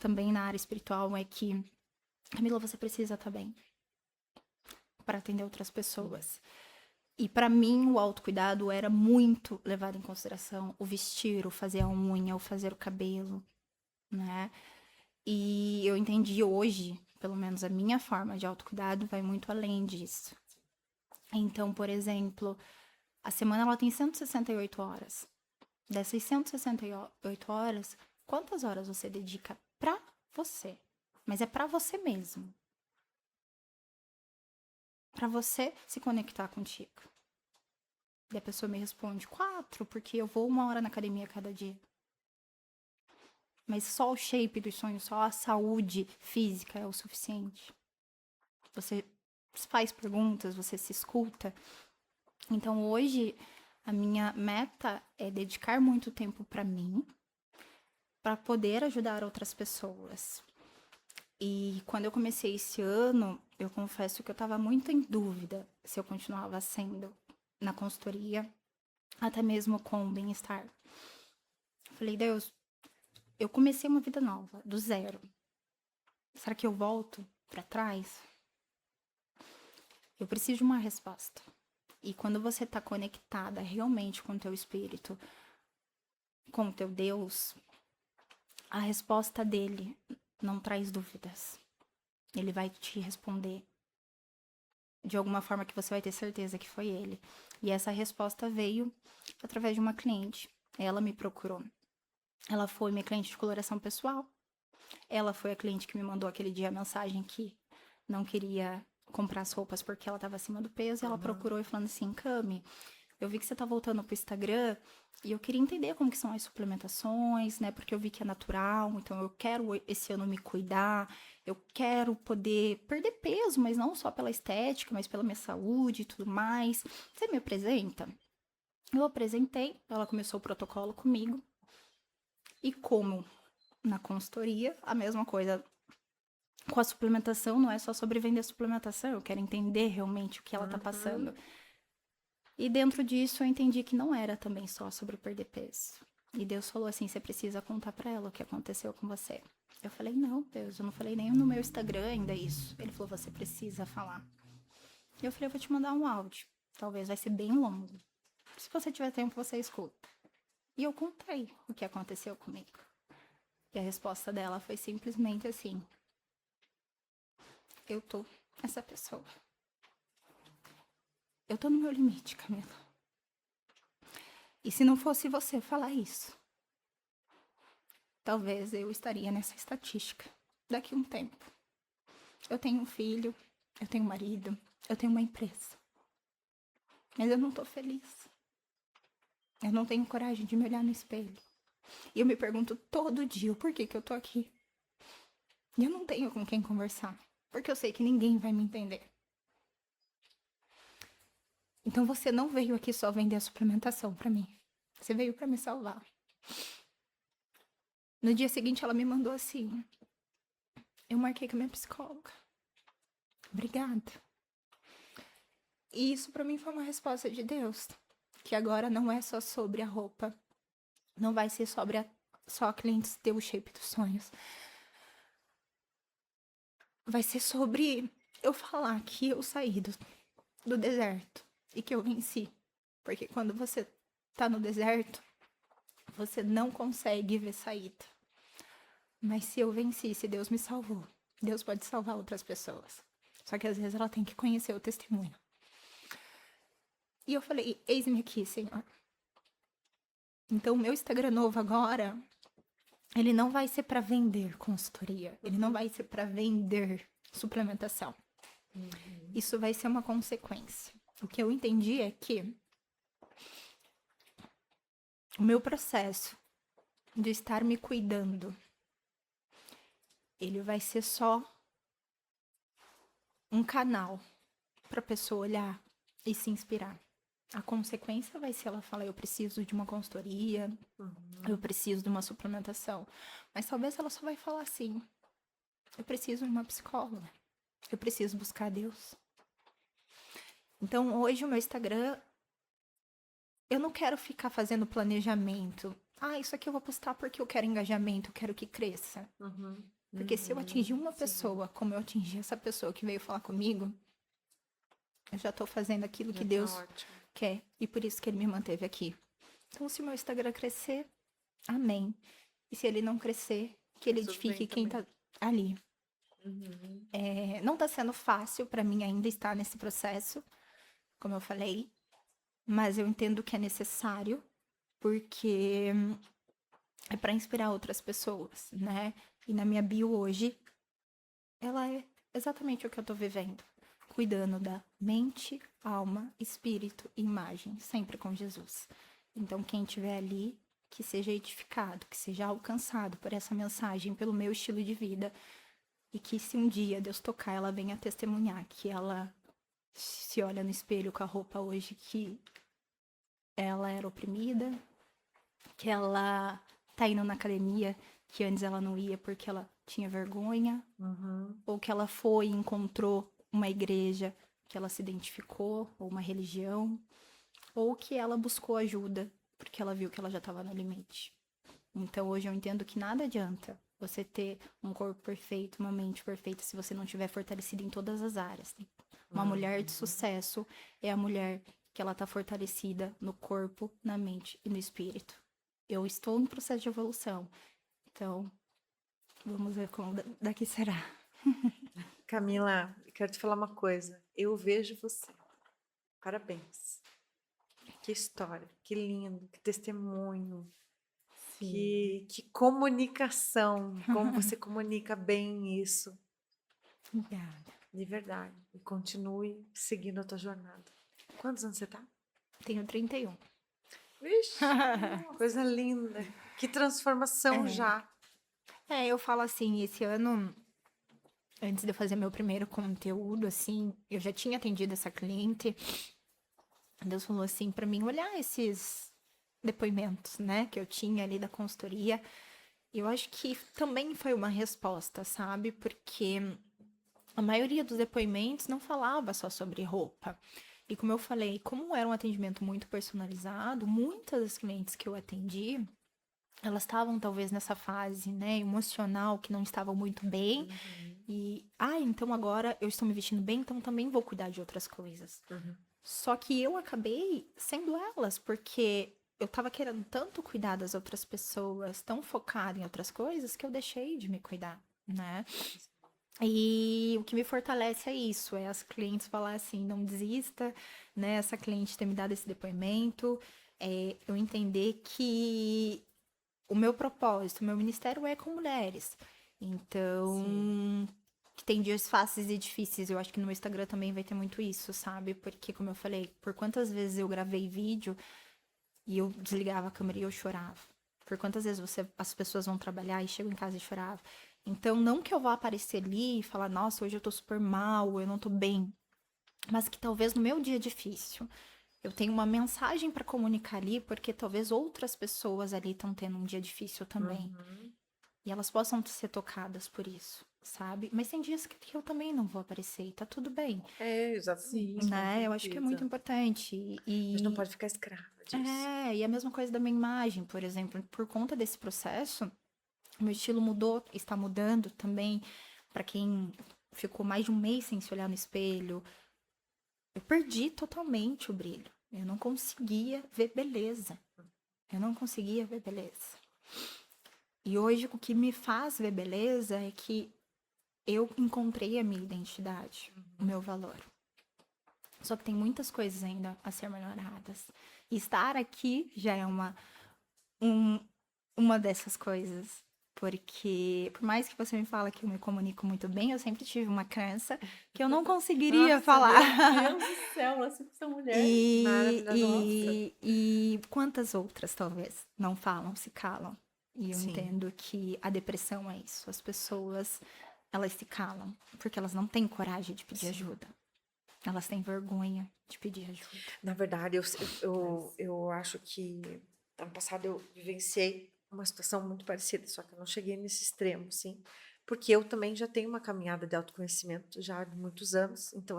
também na área espiritual é que, Camila, você precisa estar bem para atender outras pessoas. E para mim, o autocuidado era muito levado em consideração o vestir, o fazer a unha, o fazer o cabelo, né? E eu entendi hoje, pelo menos a minha forma de autocuidado vai muito além disso. Então, por exemplo, a semana ela tem 168 horas. Dessas 168 horas, quantas horas você dedica pra você? Mas é pra você mesmo. Pra você se conectar contigo. E a pessoa me responde 4, porque eu vou 1 hora na academia cada dia. Mas só o shape dos sonhos, só a saúde física é o suficiente. Você faz perguntas, você se escuta. Então hoje a minha meta é dedicar muito tempo pra mim, para poder ajudar outras pessoas. E quando eu comecei esse ano, eu confesso que eu estava muito em dúvida se eu continuava sendo na consultoria, até mesmo com o bem-estar. Falei, Deus, eu comecei uma vida nova, do zero. Será que eu volto para trás? Eu preciso de uma resposta. E quando você está conectada realmente com o teu espírito, com o teu Deus, a resposta dele não traz dúvidas. Ele vai te responder de alguma forma que você vai ter certeza que foi ele. E essa resposta veio através de uma cliente. Ela me procurou. Ela foi minha cliente de coloração pessoal. Ela foi a cliente que me mandou aquele dia a mensagem que não queria comprar as roupas porque ela estava acima do peso. E ela procurou e falando assim, Cami, eu vi que você tá voltando pro Instagram e eu queria entender como que são as suplementações, né? Porque eu vi que é natural, então eu quero esse ano me cuidar, eu quero poder perder peso, mas não só pela estética, mas pela minha saúde e tudo mais. Você me apresenta? Eu apresentei, ela começou o protocolo comigo. E como na consultoria, a mesma coisa com a suplementação, não é só sobre vender suplementação, eu quero entender realmente o que ela tá passando. E dentro disso eu entendi que não era também só sobre perder peso. E Deus falou assim, você precisa contar pra ela o que aconteceu com você. Eu falei, não, Deus, eu não falei nem no meu Instagram ainda isso. Ele falou, você precisa falar. E eu falei, eu vou te mandar um áudio. Talvez vai ser bem longo. Se você tiver tempo, você escuta. E eu contei o que aconteceu comigo. E a resposta dela foi simplesmente assim, eu tô essa pessoa. Eu tô no meu limite, Camila. E se não fosse você falar isso, talvez eu estaria nessa estatística daqui a um tempo. Eu tenho um filho, eu tenho um marido, eu tenho uma empresa. Mas eu não tô feliz. Eu não tenho coragem de me olhar no espelho. E eu me pergunto todo dia o porquê que eu tô aqui. E eu não tenho com quem conversar, porque eu sei que ninguém vai me entender. Então você não veio aqui só vender a suplementação pra mim. Você veio pra me salvar. No dia seguinte ela me mandou assim, eu marquei com a minha psicóloga. Obrigada. E isso pra mim foi uma resposta de Deus, que agora não é só sobre a roupa, não vai ser sobre só a cliente ter o shape dos sonhos. Vai ser sobre eu falar que eu saí do deserto e que eu venci. Porque quando você tá no deserto, você não consegue ver saída. Mas se eu venci, se Deus me salvou, Deus pode salvar outras pessoas. Só que às vezes ela tem que conhecer o testemunho. E eu falei, eis-me aqui, Senhor. Então, o meu Instagram novo agora, ele não vai ser para vender consultoria. Ele não vai ser para vender suplementação. Isso vai ser uma consequência. O que eu entendi é que o meu processo de estar me cuidando, ele vai ser só um canal para a pessoa olhar e se inspirar. A consequência vai ser ela falar, eu preciso de uma consultoria, eu preciso de uma suplementação. Mas talvez ela só vai falar assim, eu preciso de uma psicóloga, eu preciso buscar Deus. Então, hoje o meu Instagram, eu não quero ficar fazendo planejamento. Ah, isso aqui eu vou postar porque eu quero engajamento, eu quero que cresça. Porque se eu atingir uma pessoa, como eu atingi essa pessoa que veio falar comigo, eu já tô fazendo aquilo que Deus quer. E por isso que ele me manteve aqui. Então, se o meu Instagram crescer, amém. E se ele não crescer, que ele Tudo edifique bem quem tá ali. Não tá sendo fácil pra mim ainda estar nesse processo, como eu falei. Mas eu entendo que é necessário, porque é pra inspirar outras pessoas, né? E na minha bio hoje, ela é exatamente o que eu tô vivendo. Cuidando da mente, alma, espírito e imagem, sempre com Jesus. Então, quem estiver ali, que seja edificado, que seja alcançado por essa mensagem, pelo meu estilo de vida. E que se um dia Deus tocar, ela venha testemunhar que ela se olha no espelho com a roupa hoje que ela era oprimida, que ela tá indo na academia, que antes ela não ia porque ela tinha vergonha, ou que ela foi e encontrou uma igreja que ela se identificou, ou uma religião, ou que ela buscou ajuda porque ela viu que ela já estava no limite. Então hoje eu entendo que nada adianta você ter um corpo perfeito, uma mente perfeita, se você não estiver fortalecida em todas as áreas. Uma mulher de sucesso é a mulher que ela tá fortalecida no corpo, na mente e no espírito. Eu estou em processo de evolução. Então, vamos ver como daqui será. Camila, eu quero te falar uma coisa. Eu vejo você. Parabéns. Que história, que lindo, que testemunho, que comunicação, como você comunica bem isso, Obrigada. de verdade. E continue seguindo a tua jornada. Quantos anos você tá? Tenho 31. Vixe, coisa linda. Que transformação já. Eu falo assim, esse ano, antes de eu fazer meu primeiro conteúdo, assim, eu já tinha atendido essa cliente. Deus falou assim pra mim, olhar esses depoimentos, né, que eu tinha ali da consultoria. E eu acho que também foi uma resposta, sabe? Porque a maioria dos depoimentos não falava só sobre roupa. E como eu falei, como era um atendimento muito personalizado, muitas das clientes que eu atendi, elas estavam talvez nessa fase, né, emocional, que não estavam muito bem. E, então agora eu estou me vestindo bem, então também vou cuidar de outras coisas. Só que eu acabei sendo elas, porque eu tava querendo tanto cuidar das outras pessoas, tão focada em outras coisas, que eu deixei de me cuidar, né? E o que me fortalece é isso, é as clientes falar assim, não desista, né? Essa cliente ter me dado esse depoimento, eu entender que o meu propósito, o meu ministério é com mulheres. Então, que tem dias fáceis e difíceis. Eu acho que no meu Instagram também vai ter muito isso, sabe? Porque, como eu falei, por quantas vezes eu gravei vídeo e eu desligava a câmera e eu chorava. Por quantas vezes as pessoas vão trabalhar e chegam em casa e choravam. Então, não que eu vá aparecer ali e falar, nossa, hoje eu tô super mal, eu não tô bem. Mas que talvez no meu dia difícil eu tenho uma mensagem para comunicar ali, porque talvez outras pessoas ali estão tendo um dia difícil também. E elas possam ser tocadas por isso, sabe? Mas tem dias que eu também não vou aparecer e tá tudo bem, Exatamente. né? Eu acho que é muito importante. Mas não pode ficar escrava disso. E a mesma coisa da minha imagem, por exemplo. Por conta desse processo, meu estilo mudou, está mudando também. Para quem ficou mais de um mês sem se olhar no espelho, eu perdi totalmente o brilho. Eu não conseguia ver beleza. Eu não conseguia ver beleza. E hoje o que me faz ver beleza é que eu encontrei a minha identidade, o meu valor. Só que tem muitas coisas ainda a ser melhoradas. E estar aqui já é uma dessas coisas. Porque, por mais que você me fala que eu me comunico muito bem, eu sempre tive uma crença que eu não conseguiria falar. Meu Deus do céu, essa essa mulher. E quantas outras, talvez, não falam, se calam. E eu entendo que a depressão é isso. As pessoas, elas se calam, porque elas não têm coragem de pedir ajuda. Elas têm vergonha de pedir ajuda. Na verdade, eu acho que ano passado eu vivenciei uma situação muito parecida, só que eu não cheguei nesse extremo, sim. Porque eu também já tenho uma caminhada de autoconhecimento já de muitos anos. Então,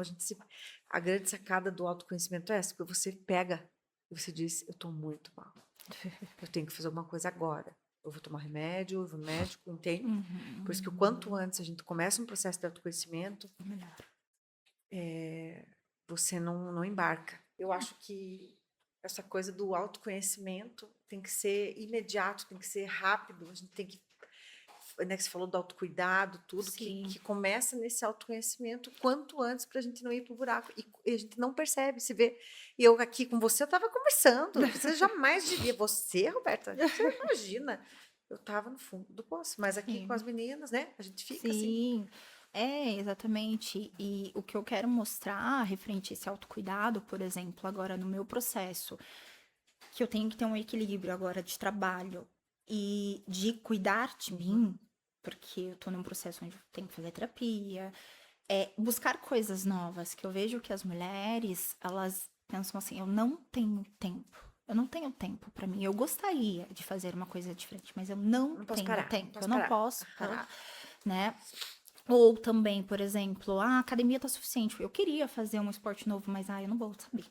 a grande sacada do autoconhecimento é essa, porque você pega e você diz, eu estou muito mal. Eu tenho que fazer alguma coisa agora. Eu vou tomar remédio, eu vou no médico, entende? Por isso que o quanto antes a gente começa um processo de autoconhecimento, Melhor. você não embarca. Eu acho que essa coisa do autoconhecimento tem que ser imediato, tem que ser rápido, a gente tem que, né, que você falou do autocuidado, tudo, Sim. que começa nesse autoconhecimento quanto antes para a gente não ir pro buraco. E a gente não percebe, se vê. E eu aqui com você, eu estava conversando. Você jamais diria, você, Roberta, você imagina. Eu estava no fundo do poço, mas aqui Sim. com as meninas, né? A gente fica assim. Sim, exatamente. E o que eu quero mostrar referente a esse autocuidado, por exemplo, agora no meu processo, que eu tenho que ter um equilíbrio agora de trabalho e de cuidar de mim, porque eu tô num processo onde eu tenho que fazer terapia, buscar coisas novas, que eu vejo que as mulheres, elas pensam assim, eu não tenho tempo. Eu não tenho tempo pra mim. Eu gostaria de fazer uma coisa diferente, mas eu não Não posso tenho parar, não tempo. posso Eu não parar. posso Aham. parar, né? Ou também, por exemplo, a academia tá suficiente. Eu queria fazer um esporte novo, mas eu não vou saber.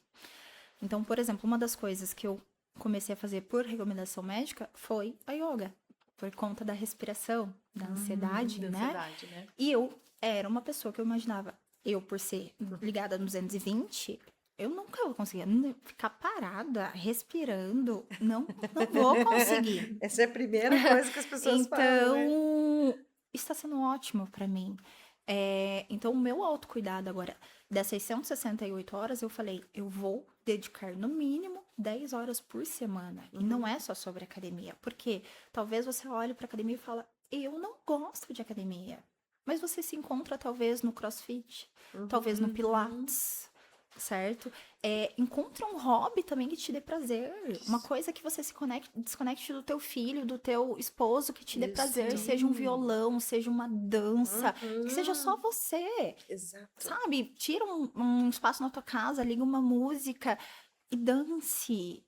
Então, por exemplo, uma das coisas que eu comecei a fazer por recomendação médica foi a yoga, por conta da respiração, da ansiedade, Da né? ansiedade, né? E eu era uma pessoa que eu imaginava, eu por ser ligada no 220, eu nunca vou conseguir ficar parada, respirando, não vou conseguir. Essa é a primeira coisa que as pessoas falam, né? Então, está sendo ótimo pra mim. Então, o meu autocuidado agora, das 668 horas, eu falei, eu vou dedicar no mínimo 10 horas por semana. E não é só sobre academia. Porque talvez você olhe pra academia e fala, eu não gosto de academia. Mas você se encontra talvez no CrossFit, talvez no Pilates, certo? Encontra um hobby também que te dê prazer. Uma coisa que você desconecte do teu filho, do teu esposo, que te dê Isso. prazer. Seja um violão, seja uma dança, que seja só você. Exato. Sabe? Tira um espaço na tua casa, liga uma música e dance.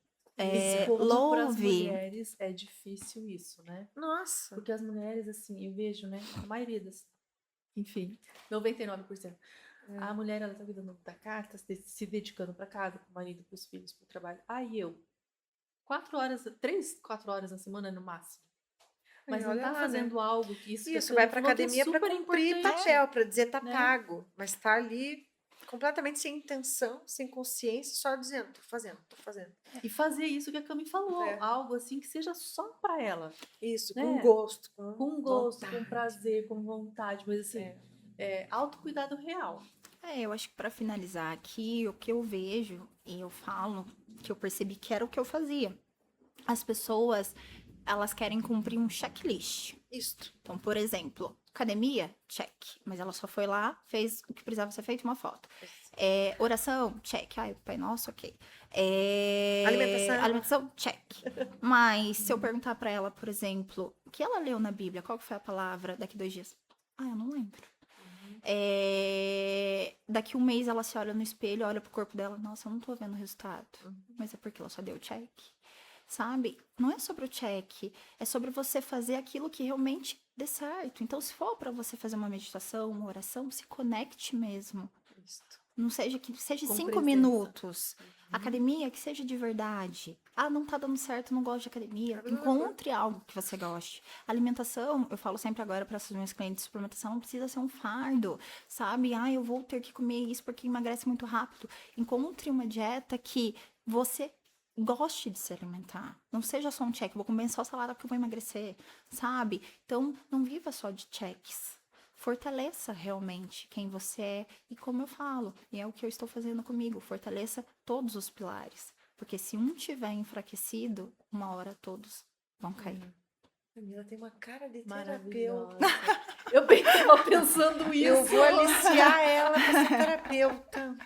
Como para as Louve. mulheres é difícil isso, né? Nossa. Porque as mulheres, assim, eu vejo, né? A maioria das. Enfim, 99%. A mulher, ela tá cuidando da carta, se dedicando para casa, para o marido, para os filhos, para o trabalho. Aí eu, 4 horas na semana no máximo. Mas Aí, não olha tá lá, fazendo né? algo que isso que a Isso, Tânia vai para falou que é academia para super cumprir importante, papel, para dizer tá né? pago, mas tá ali completamente sem intenção, sem consciência, só dizendo, tô fazendo. E fazer isso que a Cami falou, É. algo assim que seja só para ela. Isso, Né? com gosto, Com gosto, com vontade. prazer, com vontade, mas assim, autocuidado real. Eu acho que para finalizar aqui, o que eu vejo e eu falo, que eu percebi que era o que eu fazia. As pessoas, elas querem cumprir um checklist. Isto. Então, por exemplo, academia, check. Mas ela só foi lá, fez o que precisava ser feito, uma foto. Oração, check. O Pai Nosso, ok. Alimentação, check. Mas se eu perguntar pra ela, por exemplo, o que ela leu na Bíblia, qual que foi a palavra daqui 2 dias? Eu não lembro. Daqui um mês ela se olha no espelho, olha pro corpo dela, nossa, eu não tô vendo o resultado. Mas é porque ela só deu check. Sabe? Não é sobre o check, é sobre você fazer aquilo que realmente dê certo. Então, se for para você fazer uma meditação, uma oração, se conecte mesmo. Isto. Não seja que seja Com 5 presença. minutos. Academia, que seja de verdade. Não tá dando certo, não gosto de academia. Encontre algo que você goste. Alimentação, eu falo sempre agora para os meus clientes, suplementação não precisa ser um fardo, sabe? Eu vou ter que comer isso porque emagrece muito rápido. Encontre uma dieta que você goste de se alimentar. Não seja só um check, vou comer só salada porque eu vou emagrecer, sabe? Então, não viva só de checks. Fortaleça realmente quem você é. E como eu falo, e é o que eu estou fazendo comigo, fortaleça todos os pilares. Porque se um tiver enfraquecido, uma hora todos vão cair. Camila tem uma cara de Maravilhosa. terapeuta. Eu tava pensando isso. Eu vou aliciar ela para ser terapeuta.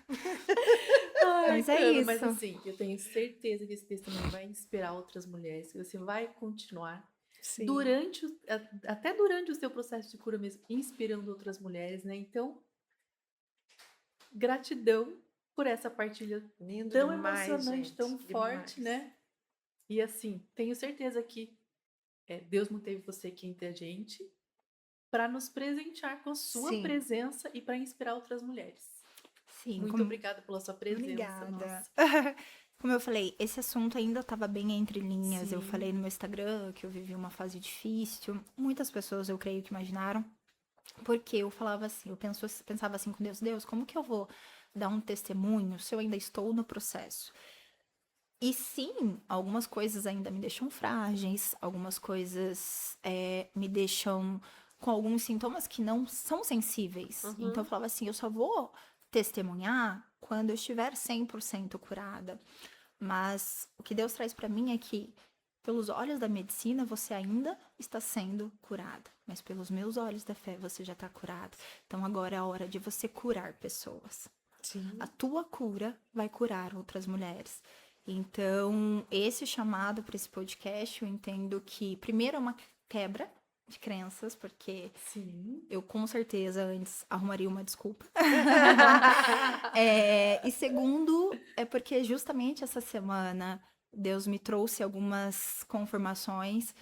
Mas é Cami, isso. Mas assim, eu tenho certeza que esse texto também vai inspirar outras mulheres, que você vai continuar Sim. até durante o seu processo de cura mesmo, inspirando outras mulheres, né? Então, gratidão por essa partilha Lindo tão demais, emocionante, gente. tão forte, Demais. né? E assim, tenho certeza que Deus manteve você aqui entre a gente para nos presentear com a sua Sim. presença e para inspirar outras mulheres. Sim, Muito obrigada pela sua presença, Obrigada. nossa. Como eu falei, esse assunto ainda estava bem entre linhas. Eu Sim. falei no meu Instagram que eu vivi uma fase difícil. Muitas pessoas, eu creio que imaginaram. Porque eu falava assim, pensava assim com Deus, como que eu vou dar um testemunho se eu ainda estou no processo? E sim, algumas coisas ainda me deixam frágeis, algumas coisas me deixam com alguns sintomas que não são sensíveis. Então eu falava assim, eu só vou testemunhar quando eu estiver 100% curada. Mas o que Deus traz para mim é que, pelos olhos da medicina, você ainda está sendo curada. Mas pelos meus olhos da fé, você já está curada. Então agora é a hora de você curar pessoas. Sim. A tua cura vai curar outras mulheres. Então, esse chamado para esse podcast, eu entendo que, primeiro, é uma quebra de crenças, porque Sim. eu com certeza antes arrumaria uma desculpa. E segundo, é porque justamente essa semana Deus me trouxe algumas confirmações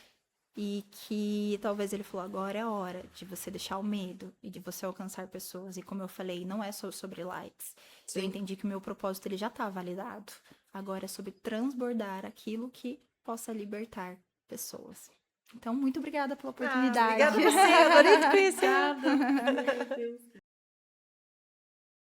e que talvez ele falou, agora é a hora de você deixar o medo e de você alcançar pessoas. E como eu falei, não é só sobre likes. Eu Sim. entendi que o meu propósito ele já está validado. Agora é sobre transbordar aquilo que possa libertar pessoas. Então, muito obrigada pela oportunidade. Obrigada a você, adorei te conhecer. Obrigada. Meu Deus.